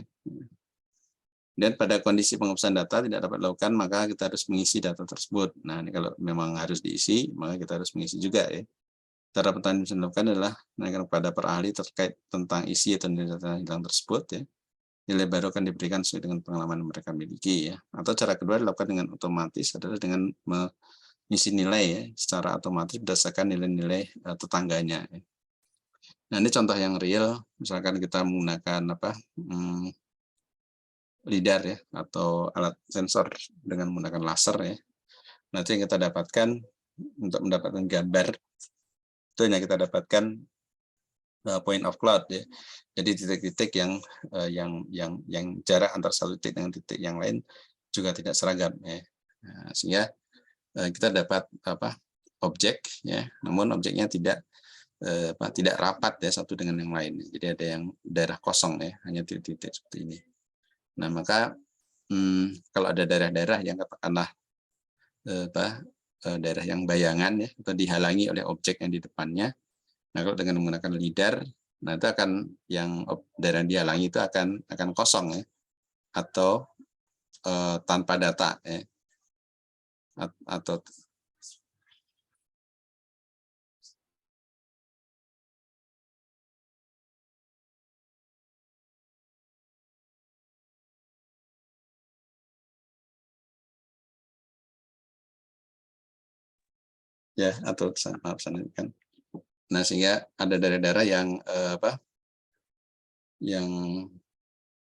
Dan pada kondisi penghapusan data tidak dapat dilakukan, maka kita harus mengisi data tersebut. Nah, ini kalau memang harus diisi, maka kita harus mengisi juga ya. Cara petani bisa dilakukan adalah menanyakan kepada para ahli terkait tentang isi atau nilai data hilang tersebut ya. Nilai baru akan diberikan sesuai dengan pengalaman yang mereka miliki ya. Atau cara kedua dilakukan dengan otomatis adalah dengan mengisi nilai ya secara otomatis berdasarkan nilai-nilai tetangganya. Ya. Nah, ini contoh yang real, misalkan kita menggunakan lidar ya atau alat sensor dengan menggunakan laser ya. Nanti yang kita dapatkan untuk mendapatkan gambar itu hanya kita dapatkan point of cloud ya. Jadi titik-titik yang jarak antar satu titik dengan titik yang lain juga tidak seragam ya. Nah, sehingga kita dapat objek ya, namun objeknya tidak rapat ya satu dengan yang lain. Jadi ada yang daerah kosong ya, hanya titik-titik seperti ini. Nah, maka kalau ada daerah-daerah yang katakanlah daerah yang bayangan ya atau dihalangi oleh objek yang di depannya, nah kalau dengan menggunakan lidar, nah itu akan yang daerah yang dihalangi itu akan kosong ya atau tanpa data ya atau ya atau maaf kan. Nah, sehingga ada daerah-daerah yang yang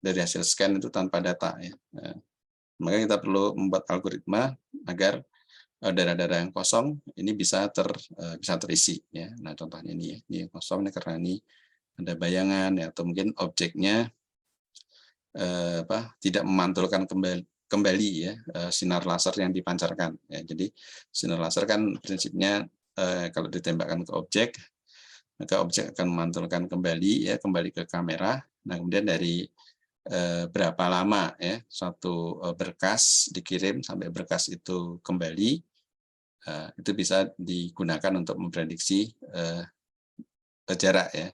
dari hasil scan itu tanpa data ya. Maka kita perlu membuat algoritma agar daerah-daerah yang kosong ini bisa terisi ya. Nah, contohnya ini ya, ini yang kosong nih karena ini ada bayangan ya, atau mungkin objeknya tidak memantulkan kembali ya sinar laser yang dipancarkan ya. Jadi sinar laser kan prinsipnya kalau ditembakkan ke objek, maka objek akan memantulkan kembali ya, kembali ke kamera. Nah, kemudian dari berapa lama ya suatu berkas dikirim sampai berkas itu kembali, itu bisa digunakan untuk memprediksi jarak ya.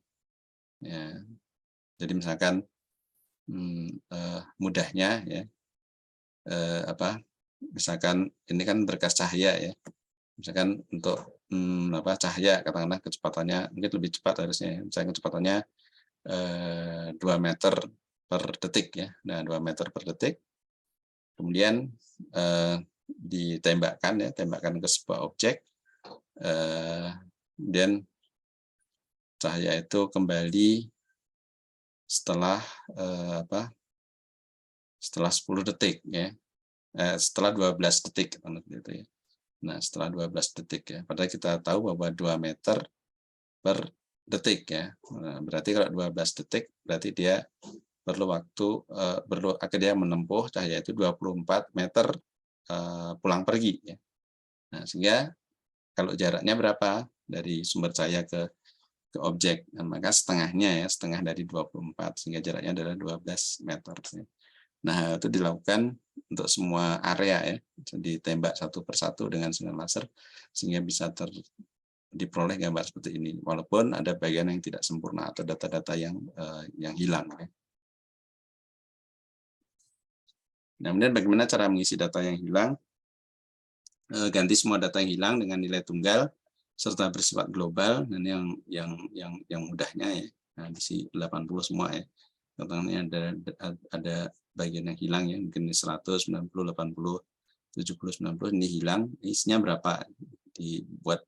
Jadi misalkan mudahnya ya, misalkan ini kan berkas cahaya ya, misalkan untuk cahaya katakanlah kecepatannya mungkin lebih cepat harusnya, misalkan kecepatannya 2 meter per detik ya. Nah, 2 meter per detik, kemudian ditembakkan ya, tembakkan ke sebuah objek, kemudian cahaya itu kembali setelah setelah 10 detik ya, setelah 12 detik gitu ya. Nah, setelah 12 detik ya, padahal kita tahu bahwa 2 meter per detik ya. Nah, berarti kalau 12 detik berarti dia perlu waktu dia menempuh cahaya itu 24 meter pulang pergi ya. Nah, sehingga kalau jaraknya berapa dari sumber cahaya ke objek, nah, maka setengahnya ya, setengah dari 24 sehingga jaraknya adalah 12 meter ya. Nah, itu dilakukan untuk semua area ya, ditembak satu persatu dengan sinar laser sehingga bisa diperoleh gambar seperti ini, walaupun ada bagian yang tidak sempurna atau data-data yang hilang ya. Nah, kemudian bagaimana cara mengisi data yang hilang? Ganti semua data yang hilang dengan nilai tunggal serta bersifat global, dan yang mudahnya ya. Nah, diisi 80 semua ya. Contohnya ada bagian yang hilang ya, mungkin 100, 90, 80, 70, 90 ini hilang, isinya berapa? Dibuat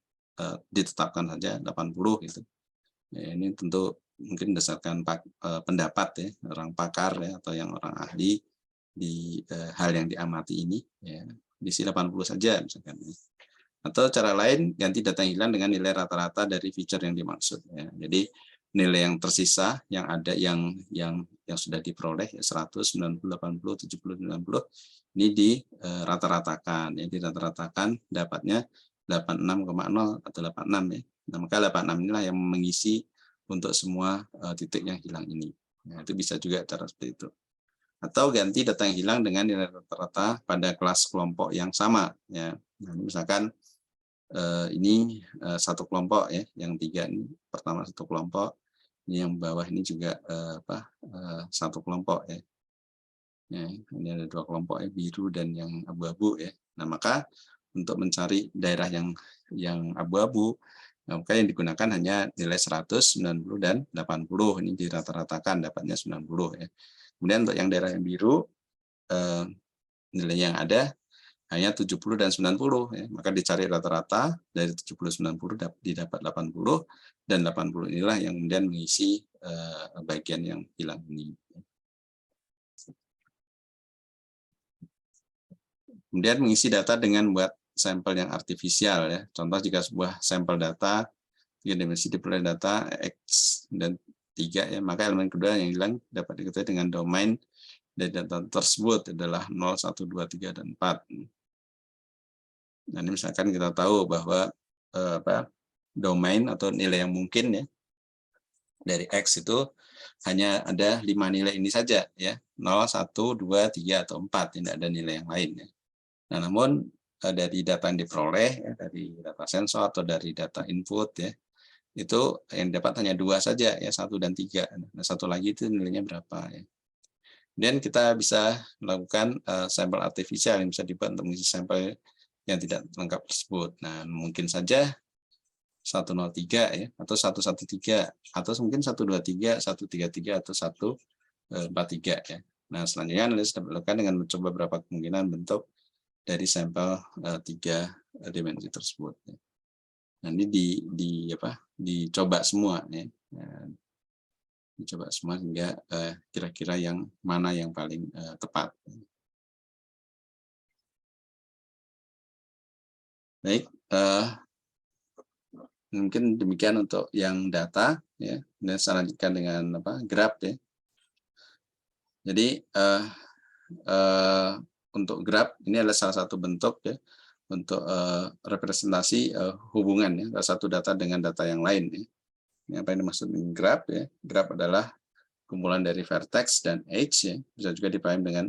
ditetapkan saja 80 gitu. Ya, ini tentu mungkin berdasarkan pendapat ya orang pakar ya, atau yang orang ahli di hal yang diamati ini ya, diisi 80 saja misalkan. Atau cara lain, ganti data yang hilang dengan nilai rata-rata dari feature yang dimaksud ya. Jadi nilai yang tersisa yang ada yang sudah diperoleh ya, 100, 90, 80, 70, 90 ini di rata-ratakan ya, di rata-ratakan dapatnya 86,0 atau 86 ya. Nah, maka 86 inilah yang mengisi untuk semua titik yang hilang ini. Nah, itu bisa juga cara seperti itu. Atau ganti data yang hilang dengan nilai rata-rata pada kelas kelompok yang sama ya. Nah, misalkan ini satu kelompok ya, yang 3 ini pertama satu kelompok, ini yang bawah ini juga satu kelompok ya. Ya, ini ada 2 kelompok ya, biru dan yang abu-abu ya. Nah, maka untuk mencari daerah yang abu-abu, maka yang digunakan hanya nilai 100, 90 dan 80. Ini dirata-ratakan dapatnya 90 ya. Kemudian untuk yang daerah yang biru, nilai yang ada hanya 70 dan 90 ya. Maka dicari rata-rata dari 70 90 didapat 80, dan 80 inilah yang kemudian mengisi bagian yang hilang ini. Kemudian mengisi data dengan buat sampel yang artifisial ya. Contoh jika sebuah sampel data dimensi diperoleh data X dan 3 ya, maka elemen kedua yang hilang dapat diketahui dengan domain dari data tersebut adalah 0, 1, 2, 3 dan 4. Nah, ini misalkan kita tahu bahwa domain atau nilai yang mungkin ya dari X itu hanya ada 5 nilai ini saja ya, 0, 1, 2, 3 atau 4, tidak ada nilai yang lain ya. Nah, namun dari data yang diperoleh ya, dari data sensor atau dari data input ya, itu yang dapat hanya 2 saja ya, 1 dan 3. Nah, satu lagi itu nilainya berapa ya. Dan kita bisa melakukan sampel artifisial yang bisa dibuat untuk mengisi sampel yang tidak lengkap tersebut. Nah, mungkin saja 103 ya, atau 113, atau mungkin 123, 133 atau 143 ya. Nah, selanjutnya analis dapat dilakukan dengan mencoba beberapa kemungkinan bentuk dari sampel 3 dimensi tersebut. Nah, ini dicoba semua ya. Dicoba semua hingga kira-kira yang mana yang paling tepat. Baik, mungkin demikian untuk yang data ya. Dan saya lanjutkan dengan graf ya. Jadi untuk graf ini adalah salah satu bentuk ya untuk representasi hubungan ya satu data dengan data yang lain ya. Ini apa yang dimaksud dengan graf ya? Graf adalah kumpulan dari vertex dan edge ya. Bisa juga dipahami dengan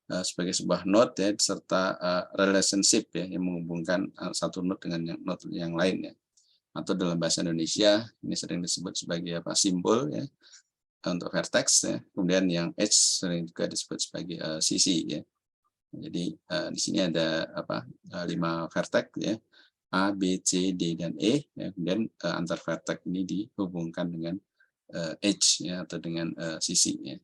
sebagai sebuah node ya serta relationship ya yang menghubungkan satu node dengan node yang lain ya. Atau dalam bahasa Indonesia ini sering disebut sebagai simbol ya untuk vertex ya. Kemudian yang edge sering juga disebut sebagai sisi ya. Jadi di sini ada 5 vertex ya, A, B, C, D, dan E. Ya. Kemudian antar vertex ini dihubungkan dengan edge ya, atau dengan sisi. Ya.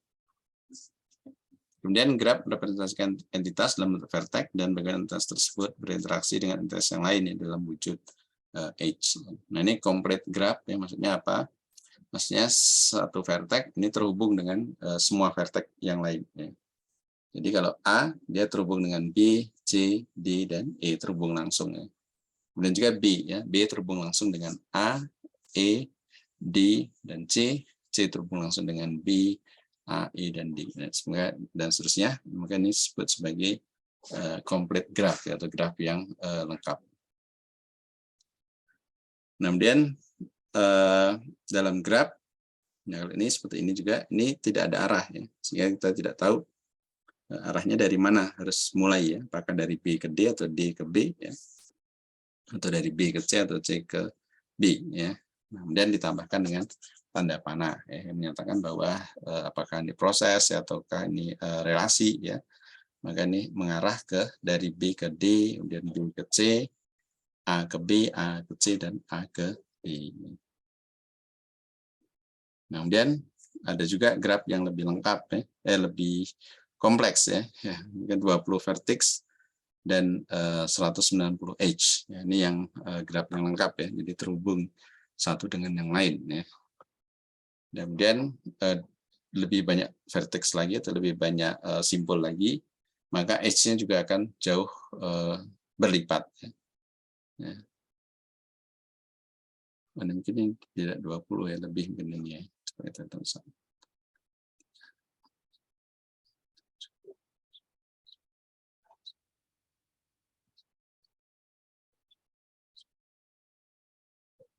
Kemudian graf merepresentasikan entitas dalam bentuk vertex dan bagaimana entitas tersebut berinteraksi dengan entitas yang lain ya, dalam wujud edge. Nah ini complete graph ya, maksudnya apa? Maksudnya satu vertex ini terhubung dengan semua vertex yang lain. Ya. Jadi kalau A, dia terhubung dengan B, C, D, dan E, terhubung langsung. Ya. Kemudian juga B, ya, B terhubung langsung dengan A, E, D, dan C, C terhubung langsung dengan B, A, E, dan D. Dan seterusnya, maka ini disebut sebagai complete graph, ya, atau graf yang lengkap. Nah, kemudian dalam graf, nah ini seperti ini juga, ini tidak ada arah, ya, sehingga kita tidak tahu arahnya dari mana harus mulai ya, apakah dari B ke D atau D ke B ya, atau dari B ke C atau C ke B ya. Nah, kemudian ditambahkan dengan tanda panah ya, yang menyatakan bahwa apakah ini proses ya, ataukah ini relasi ya. Maka ini mengarah ke dari B ke D, kemudian B ke C, A ke B, A ke C, dan A ke B. Nah, kemudian ada juga graf yang lebih lengkap ya, lebih kompleks ya, mungkin 20 vertex dan 190 edge. Ya, ini yang graf yang lengkap ya, jadi terhubung satu dengan yang lain ya. Dan kemudian lebih banyak vertex lagi atau lebih banyak simbol lagi, maka edge-nya juga akan jauh berlipat ya. Ya. Mungkin ini tidak 20 ya, lebih mungkin ini ya, supaya tertentu.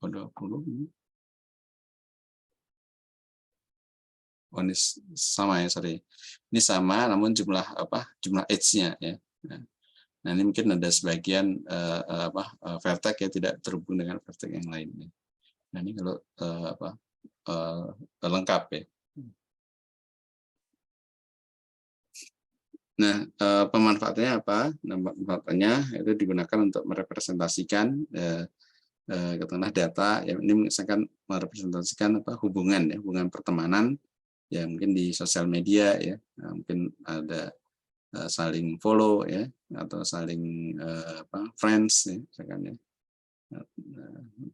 Oh, 20 ini. Oh, ini sama ya, sorry. Ini sama, namun jumlah edge-nya ya. Nah, ini mungkin ada sebagian vertex ya tidak terhubung dengan vertex yang lainnya. Nah, ini kalau lengkap ya. Nah, pemanfaatannya apa? Nah, pemanfaatannya itu digunakan untuk merepresentasikan katakanlah data. Ya, ini misalkan merepresentasikan hubungan ya, hubungan pertemanan. Ya mungkin di sosial media ya, mungkin ada saling follow ya, atau saling friends ya, misalkan ya,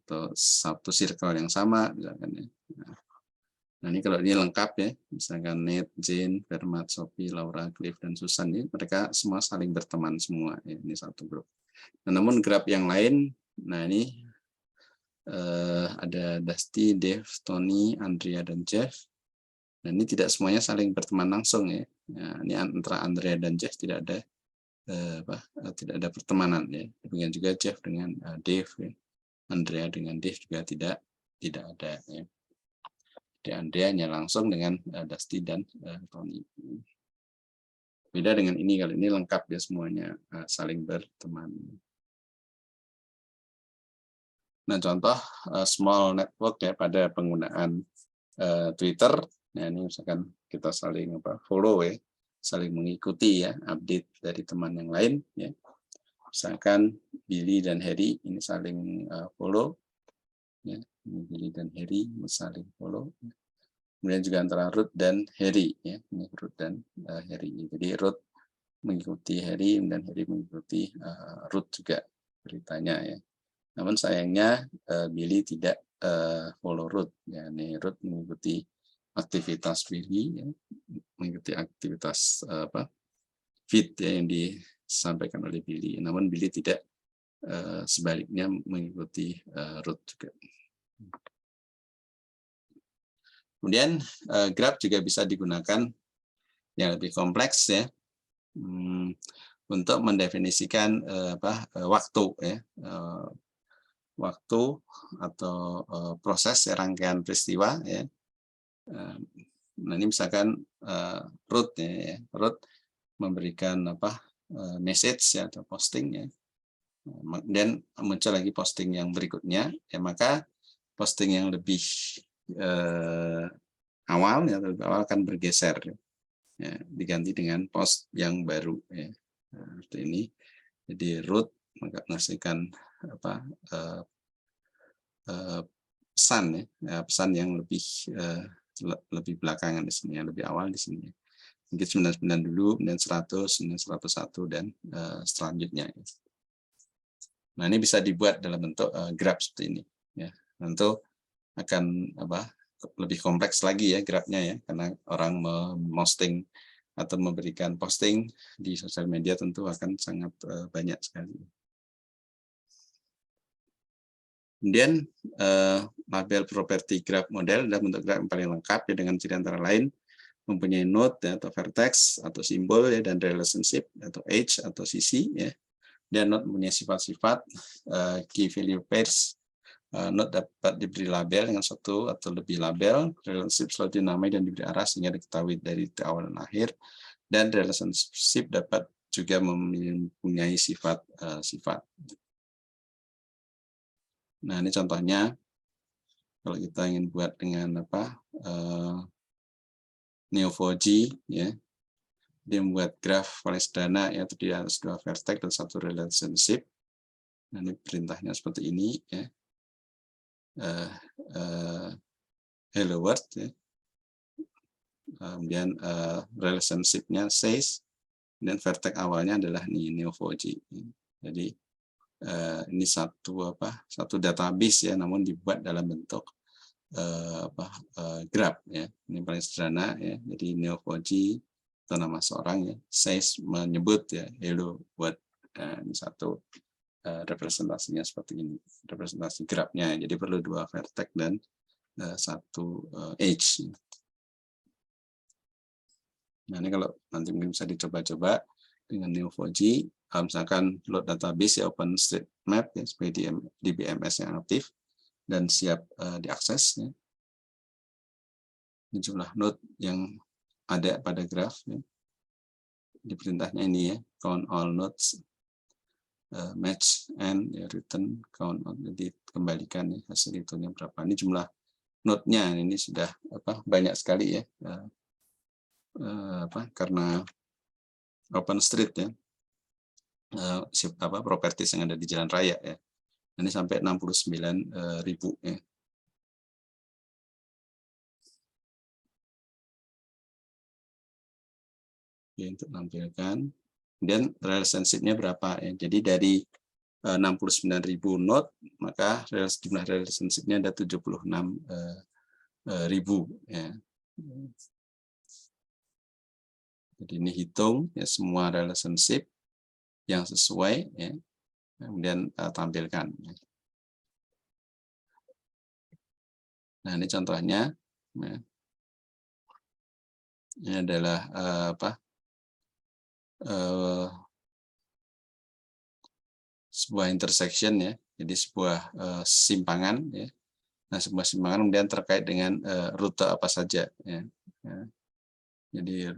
atau satu circle yang sama misalkan ya. Nah ini kalau ini lengkap ya, misalkan Nate, Jane, Fermat, Sophie, Laura, Cliff, dan Susan ini mereka semua saling berteman semua ya, ini satu grup. Nah, namun graf yang lain, nah ini ada Dusty, Dave, Tony, Andrea, dan Jeff. Dan ini tidak semuanya saling berteman langsung ya. Nah, ini antara Andrea dan Jeff tidak ada pertemanan ya. Demikian juga Jeff dengan Dave ya. Andrea dengan Dave juga tidak ada ya. Jadi Andrea hanya langsung dengan Dusty dan Tony. Beda dengan ini, kalau ini lengkap ya, semuanya saling berteman. Nah, contoh small network ya pada penggunaan Twitter. Nah, ini misalkan kita saling follow ya, saling mengikuti ya update dari teman yang lain ya. Misalkan Billy dan Harry ini saling follow ya, Billy dan Harry saling follow. Kemudian juga antara Ruth dan Harry ya, ini Ruth dan Harry. Jadi Ruth mengikuti Harry dan Harry mengikuti Ruth juga beritanya ya. Namun sayangnya Billy tidak follow root. Ya, ini root mengikuti aktivitas Billy, ya, mengikuti aktivitas feed ya, yang disampaikan oleh Billy. Namun Billy tidak sebaliknya mengikuti root juga. Kemudian graph juga bisa digunakan yang lebih kompleks ya, untuk mendefinisikan waktu ya, waktu atau proses rangkaian peristiwa ya. Nah ini misalkan root ya, root memberikan message ya, atau posting ya, dan muncul lagi posting yang berikutnya ya, maka posting yang lebih awal ya, lebih awal akan bergeser ya, diganti dengan post yang baru ya. Nah, seperti ini. Jadi root menghasilkan pesan ya, pesan yang lebih belakangan di sini, yang lebih awal di sini. Mungkin 99 dulu, kemudian 100, kemudian 101 dan selanjutnya. Nah, ini bisa dibuat dalam bentuk graph seperti ini ya. Tentu akan lebih kompleks lagi ya grafnya ya, karena orang memposting atau memberikan posting di sosial media tentu akan sangat banyak sekali. Kemudian label properti graph model adalah bentuk graph yang paling lengkap ya, dengan ciri antara lain mempunyai node ya, atau vertex atau simbol ya, dan relationship atau edge atau sisi ya. Dan node mempunyai sifat-sifat key value pairs. Node dapat diberi label dengan satu atau lebih label, relationship selalu dinamai dan diberi arah sehingga diketahui dari awal dan akhir, dan relationship dapat juga mempunyai sifat-sifat. Nah ini contohnya kalau kita ingin buat dengan Neo4j ya, dia membuat graf paling sederhana ya, terdiri atas 2 vertex dan 1 relationship. Nah ini perintahnya seperti ini ya. Hello world ya. Kemudian relationship-nya says, dan vertex awalnya adalah Neo4j. Jadi ini satu database ya, namun dibuat dalam bentuk graph ya. Ini paling sederhana ya. Jadi Neo4j itu nama seorang ya, says menyebut ya hello world. Ini satu representasinya seperti ini, representasi grafnya. Jadi perlu 2 vertex dan 1 edge. Nah ini kalau nanti mungkin bisa dicoba-coba dengan Neo4j, misalkan load database ya, OpenStreetMap ya, sebagai DBMS yang aktif dan siap diakses ya. Ini jumlah node yang ada pada graf ya. Di perintahnya ini ya, count all nodes, match and ya, return count on, jadi kembalikan ya, hasil hitungnya berapa. Ini jumlah node-nya ini sudah banyak sekali ya, karena OpenStreet ya, properties yang ada di jalan raya ya. Ini sampai 69.000 ya. Oke, untuk menampilkan. Kemudian relationship-nya berapa ya. Jadi dari 69.000 node, maka jumlah relationship-nya ada 76.000 ya. Jadi ini hitung ya semua relationship yang sesuai ya, kemudian tampilkan. Nah ini contohnya ya. Ini adalah sebuah intersection ya, jadi sebuah simpangan ya. Nah sebuah simpangan kemudian terkait dengan rute apa saja ya. Jadi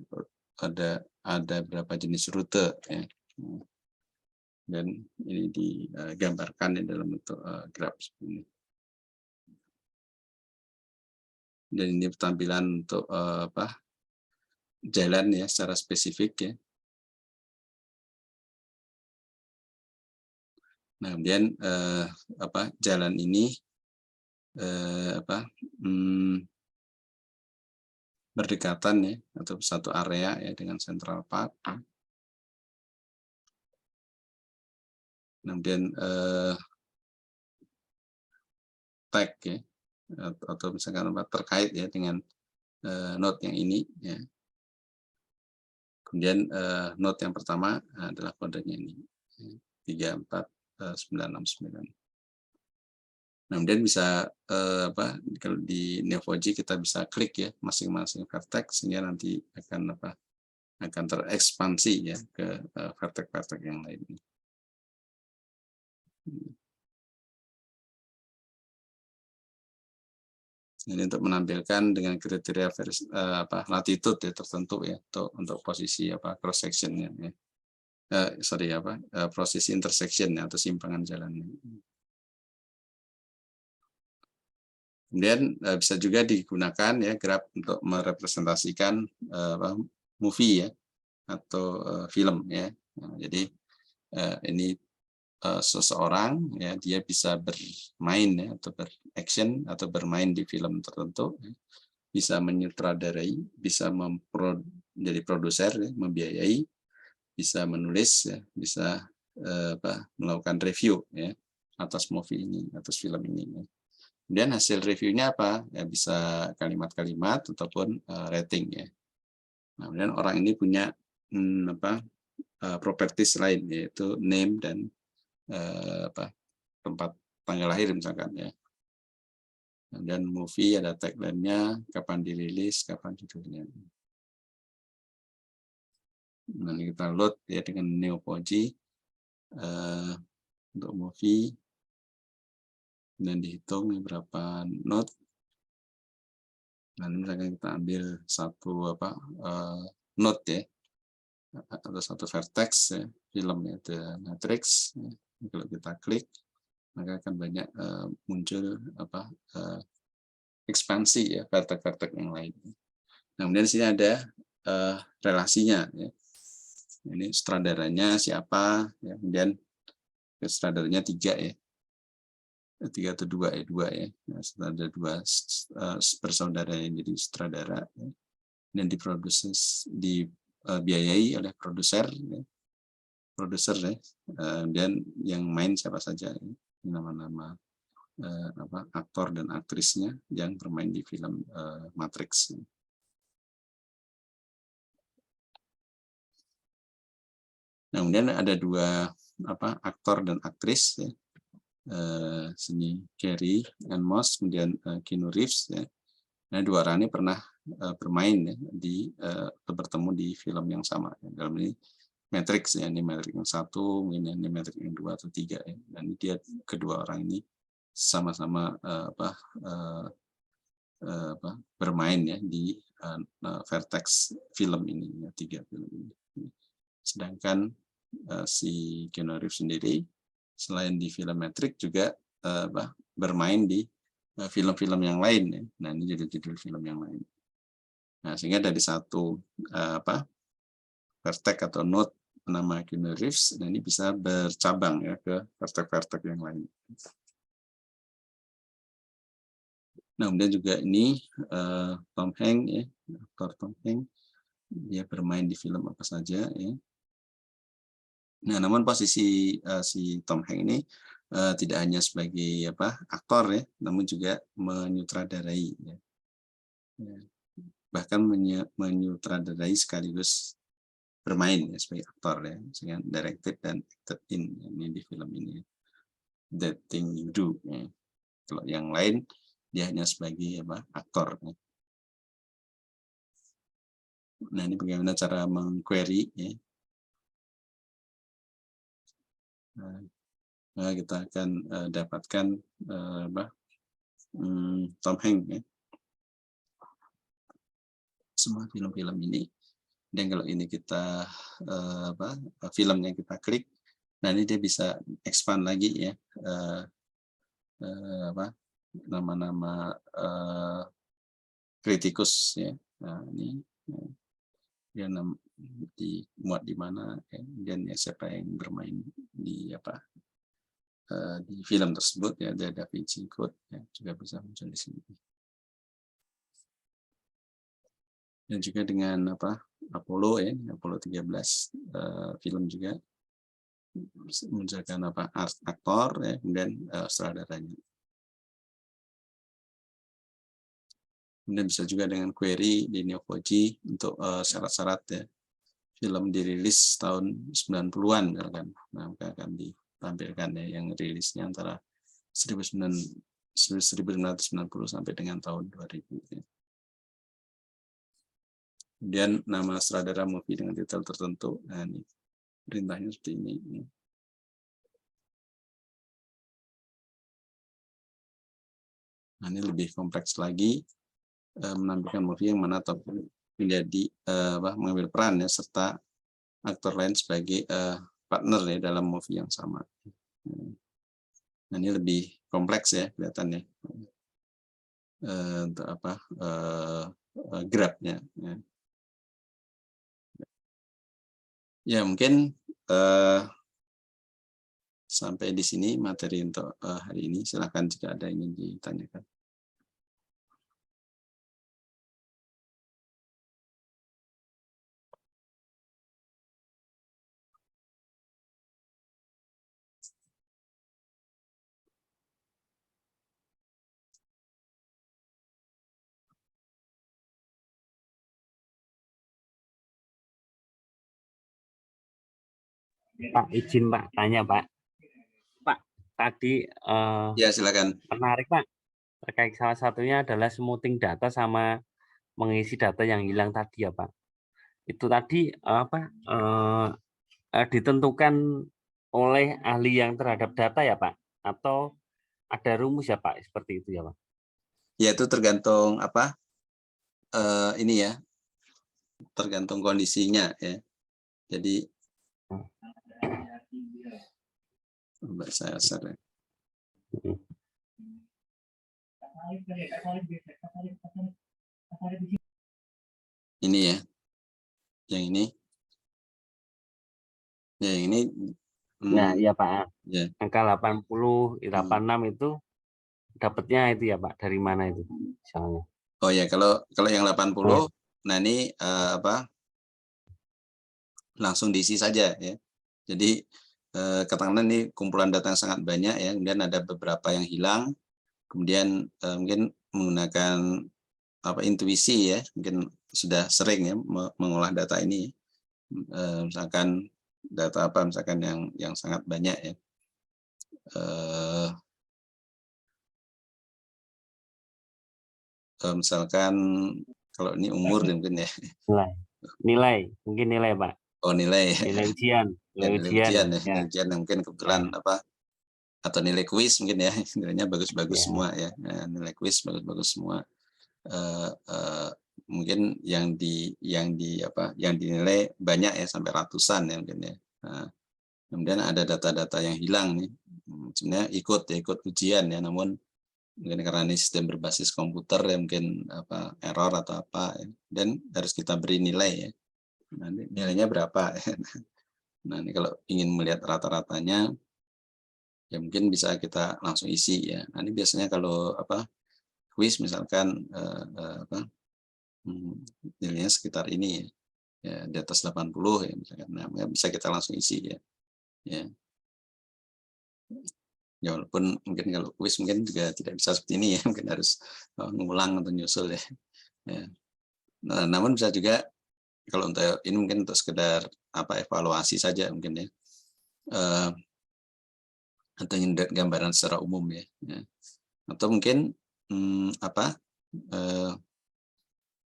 ada berapa jenis rute ya. Dan ini digambarkan di dalam bentuk graf seperti ini. Dan ini tampilan untuk jalan ya secara spesifik ya. Nah kemudian jalan ini berdekatan ya, atau satu area ya dengan Central Park. Ya. Kemudian tag ya, atau misalkan apa terkait ya dengan node yang ini ya. Kemudian node yang pertama adalah kodenya ini 34969. Nah, kemudian bisa apa kalau di Neo4j kita bisa klik ya masing-masing vertex sehingga nanti akan apa akan terekspansi ya ke vertex-vertex yang lain. Jadi untuk menampilkan dengan kriteria latitude ya tertentu ya untuk posisi apa cross sectionnya ya. Sorry apa posisi intersection atau simpangan jalan. Kemudian bisa juga digunakan ya graph untuk merepresentasikan movie ya atau film ya. Nah, jadi ini seseorang ya dia bisa bermain ya atau beraction atau bermain di film tertentu ya. Bisa menyutradarai, bisa menjadi produser ya, membiayai, bisa menulis ya, bisa melakukan review ya atas movie ini, atas film ini ya. Kemudian hasil reviewnya apa? Ya bisa kalimat-kalimat ataupun rating ya. Nah, kemudian orang ini punya properties lain yaitu name dan tempat tanggal lahir misalkan ya. Dan movie ada tagline-nya, kapan dirilis, kapan judulnya. Nanti kita load ya dengan Neo4j untuk movie dan dihitung berapa node. Nanti misalkan kita ambil satu node ya atau satu vertex ya, film ya, The Matrix. Ya. Kalau kita klik maka akan banyak muncul ekspansi ya vertex-vertex yang lain. Nah, kemudian di sini ada relasinya ya. Ini sutradaranya siapa ya, kemudian sutradaranya 3 ya. 3 atau 2 ya, 2 ya. Nah, ada 2 bersaudara yang jadi sutradara ya. Dan dibiayai oleh produser ya. Produser ya. Dan yang main siapa saja ya. Nama-nama aktor dan aktrisnya yang bermain di film Matrix. Nah, kemudian ada 2 aktor dan aktris ya. Sini Carrie Ann Moss, kemudian Keanu Reeves ya. Nah, 2 orang ini pernah bermain ya bertemu di film yang sama ya. Dalam ini Matrix ya, ini Matrix yang 1, mungkin ini Matrix yang 2 atau 3 ya. Dan dia kedua orang ini sama-sama bermain ya di vertex film ini ya, 3 film ini. Sedangkan si Keanu Reeves sendiri selain di film Matrix juga bermain di film-film yang lain ya. Nah, ini judul-judul film yang lain. Nah, sehingga dari satu vertex atau node nama Keanu Reeves, nah ini bisa bercabang ya ke vertex-vertex yang lain. Nah, kemudian juga ini Tom Hanks ya, aktor Tom Hanks, dia bermain di film apa saja ya. Nah, namun posisi si Tom Hanks ini tidak hanya sebagai aktor ya, namun juga menyutradarai ya. Bahkan menyutradarai sekaligus bermain ya, sebagai aktor ya, dengan directed dan acted in ini di film ini. That Thing You Do ya. Kalau yang lain dia hanya sebagai aktor ya. Nah, ini bagaimana cara mengquery ya. Nah, kita akan dapatkan Tom Hanks ya. Semua film-film ini. Dan kalau ini kita filmnya kita klik, nah ini dia bisa expand lagi ya nama-nama kritikus ya. Nah, ini dia dimuat di mana ya, dan ya, siapa yang bermain di di film tersebut ya, ada Da Vinci Code ya, juga bisa muncul di sini. Dan juga dengan Apollo ya, Apollo 13 film juga menunjukkan aktor ya, kemudian sutradaranya. Kemudian bisa juga dengan query di Neo4j untuk syarat-syarat ya. Film dirilis tahun 90-an misalkan. Nah, maka akan ditampilkan ya yang rilisnya antara 1990 sampai dengan tahun 2000 ya. Kemudian nama sutradara movie dengan detail tertentu. Nah, ini perintahnya seperti ini. Nah, ini lebih kompleks lagi, menampilkan movie yang mana tokoh menjadi mengambil peran ya, serta aktor lain sebagai partner ya dalam movie yang sama. Nah, ini lebih kompleks ya kelihatannya untuk grabnya. Ya mungkin sampai di sini materi untuk hari ini. Silakan jika ada yang ingin ditanyakan. Pak, izin Pak, tanya Pak. Pak, tadi Ya silakan. menarik Pak, terkait salah satunya adalah smoothing data sama mengisi data yang hilang tadi ya Pak. Itu tadi ditentukan oleh ahli yang terhadap data ya Pak? Atau ada rumus ya Pak, seperti itu ya Pak? Ya itu tergantung ini ya, tergantung kondisinya ya. Jadi saya share. Ini ya, yang ini. Ya yang ini. Ya, iya Pak. Ya. Angka 80, 86 itu dapatnya itu ya Pak, dari mana itu misalnya? Oh ya, kalau yang 80, nah ini langsung diisi saja ya. Jadi katakanlah ini kumpulan data yang sangat banyak ya, kemudian ada beberapa yang hilang, kemudian mungkin menggunakan intuisi ya, mungkin sudah sering ya mengolah data ini, misalkan data misalkan yang sangat banyak ya, misalkan kalau ini umur mungkin ya. Nilai mungkin nilai Pak. Oh nilai ujian, ujian yang mungkin kebetulan atau nilai kuis mungkin ya, nilainya bagus-bagus semua ya. Nah, nilai kuis bagus-bagus semua. Mungkin yang dinilai banyak ya, sampai ratusan ya mungkin ya. Nah, kemudian ada data-data yang hilang nih, sebenarnya ikut ujian ya, namun mungkin karena ini sistem berbasis komputer ya, mungkin error atau apa ya, dan harus kita beri nilai ya. Nah, nilainya berapa ya. Nah ini kalau ingin melihat rata-ratanya ya mungkin bisa kita langsung isi ya. Nah, ini biasanya kalau kuis misalkan nilainya sekitar ini ya, di atas 80 ya misalkan. Nah, bisa kita langsung isi ya. Ya walaupun mungkin kalau kuis mungkin juga tidak bisa seperti ini ya, mungkin harus mengulang atau nyusul ya. Nah, namun bisa juga kalau untuk ini mungkin untuk sekedar evaluasi saja mungkin ya. Atau gambaran secara umum ya. Atau mungkin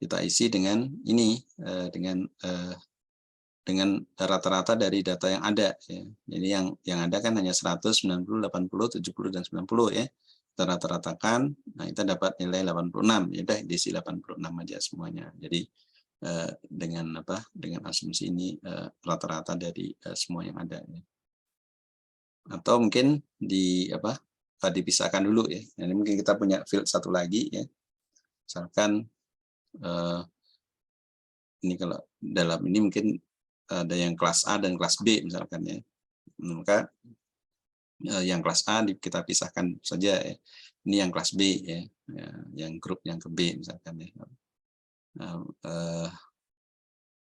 kita isi dengan ini dengan rata-rata dari data yang ada ya. Jadi yang ada kan hanya 100, 90, 80, 70 dan 90 ya. Kita rata-ratakan, nah kita dapat nilai 86. Ya udah diisi 86 aja semuanya. Jadi dengan asumsi ini rata-rata dari semua yang ada ya. Atau mungkin dipisahkan dulu ya. Ini mungkin kita punya field satu lagi ya. Misalkan ini kalau dalam ini mungkin ada yang kelas A dan kelas B misalkan ya. Maka yang kelas A kita pisahkan saja ya. Ini yang kelas B ya, yang grup yang ke B misalkan ya.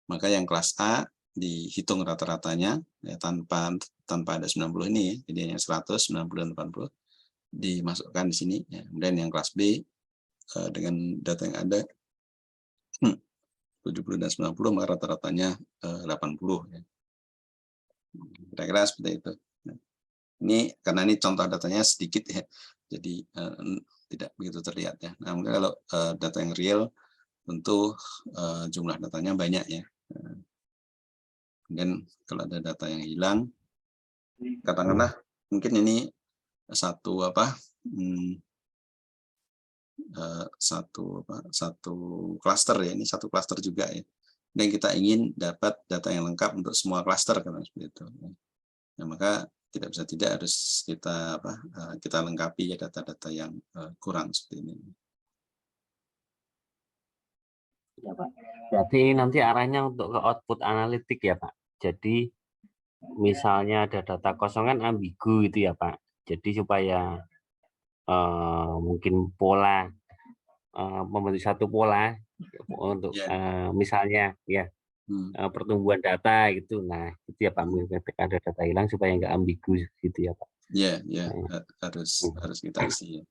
Maka yang kelas A dihitung rata-ratanya ya, tanpa ada 90 ini ya. Jadi hanya 100, 90 dan 80 dimasukkan di sini ya. Kemudian yang kelas B dengan data yang ada 70 dan 90, maka rata-ratanya 80 ya. Kira-kira seperti itu. Ini karena ini contoh datanya sedikit ya, jadi tidak begitu terlihat ya. Nah, mungkin kalau data yang real tentu jumlah datanya banyak ya. Kemudian kalau ada data yang hilang, katakanlah mungkin ini satu satu klaster ya, ini satu klaster juga ya. Dan kita ingin dapat data yang lengkap untuk semua klaster kan seperti itu. Nah, maka tidak bisa tidak harus kita lengkapi ya data-data yang kurang seperti ini. Ya, Pak. Berarti ini nanti arahnya untuk ke output analitik ya, Pak. Jadi misalnya ada data kosong kan ambigu itu ya, Pak. Jadi supaya mungkin pola membentuk satu pola untuk misalnya ya pertumbuhan data gitu. Nah, itu ya Pak, ketika ada data hilang supaya nggak ambigu gitu ya Pak. Ya, harus kita isi ya.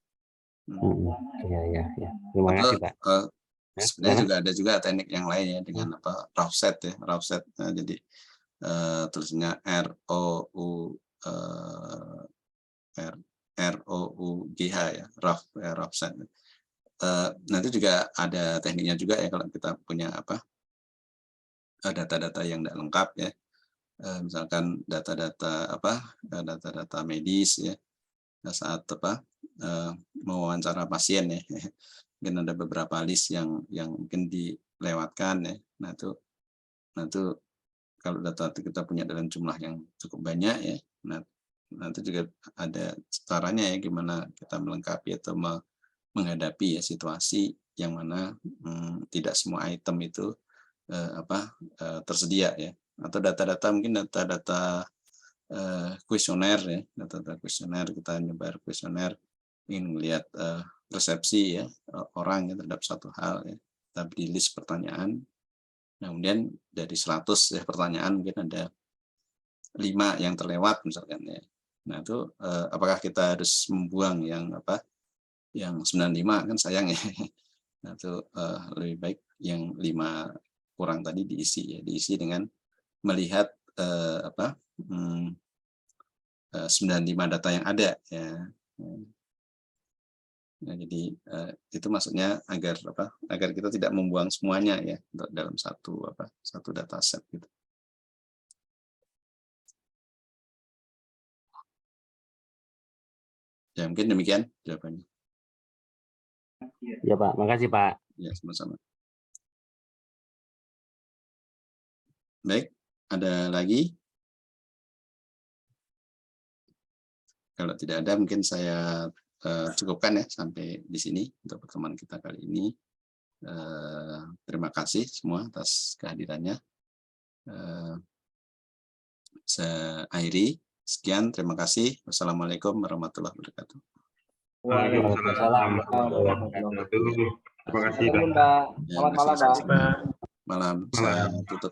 Ya. Terima kasih Pak. Sebenarnya juga ada teknik yang lain ya dengan ROUGH ya, ROUGH. Nah, jadi tulisannya ROUGH ya, ROUGH. Nanti juga ada tekniknya juga ya kalau kita punya data-data yang tidak lengkap ya, misalkan data-data medis ya, saat mewawancara pasien ya, mungkin ada beberapa list yang mungkin dilewatkan ya. Nah itu kalau data kita punya dalam jumlah yang cukup banyak ya, nah nanti juga ada caranya ya gimana kita melengkapi atau menghadapi ya situasi yang mana tidak semua item itu tersedia ya, atau data-data mungkin data-data kuesioner ya, data-data kuesioner, kita nyebar kuesioner ingin melihat persepsi ya orang ya terhadap satu hal ya, kita beri list pertanyaan. Nah, kemudian dari 100 ya pertanyaan mungkin ada 5 yang terlewat misalkan ya. Nah itu apakah kita harus membuang yang 95 kan sayang ya. Nah itu lebih baik yang 5 kurang tadi diisi dengan melihat 95 data yang ada ya. Nah, jadi itu maksudnya agar kita tidak membuang semuanya ya dalam satu dataset gitu. Ya mungkin demikian jawabannya. Ya Pak, makasih Pak. Ya sama-sama. Baik, ada lagi? Kalau tidak ada mungkin saya cukupkan ya sampai di sini untuk pertemuan kita kali ini. Terima kasih semua atas kehadirannya. Saya akhiri. Sekian, terima kasih. Wassalamualaikum warahmatullahi wabarakatuh. Waalaikumsalam warahmatullahi wabarakatuh. Terima kasih. Selamat malam, Pak. Malam, saya tutup.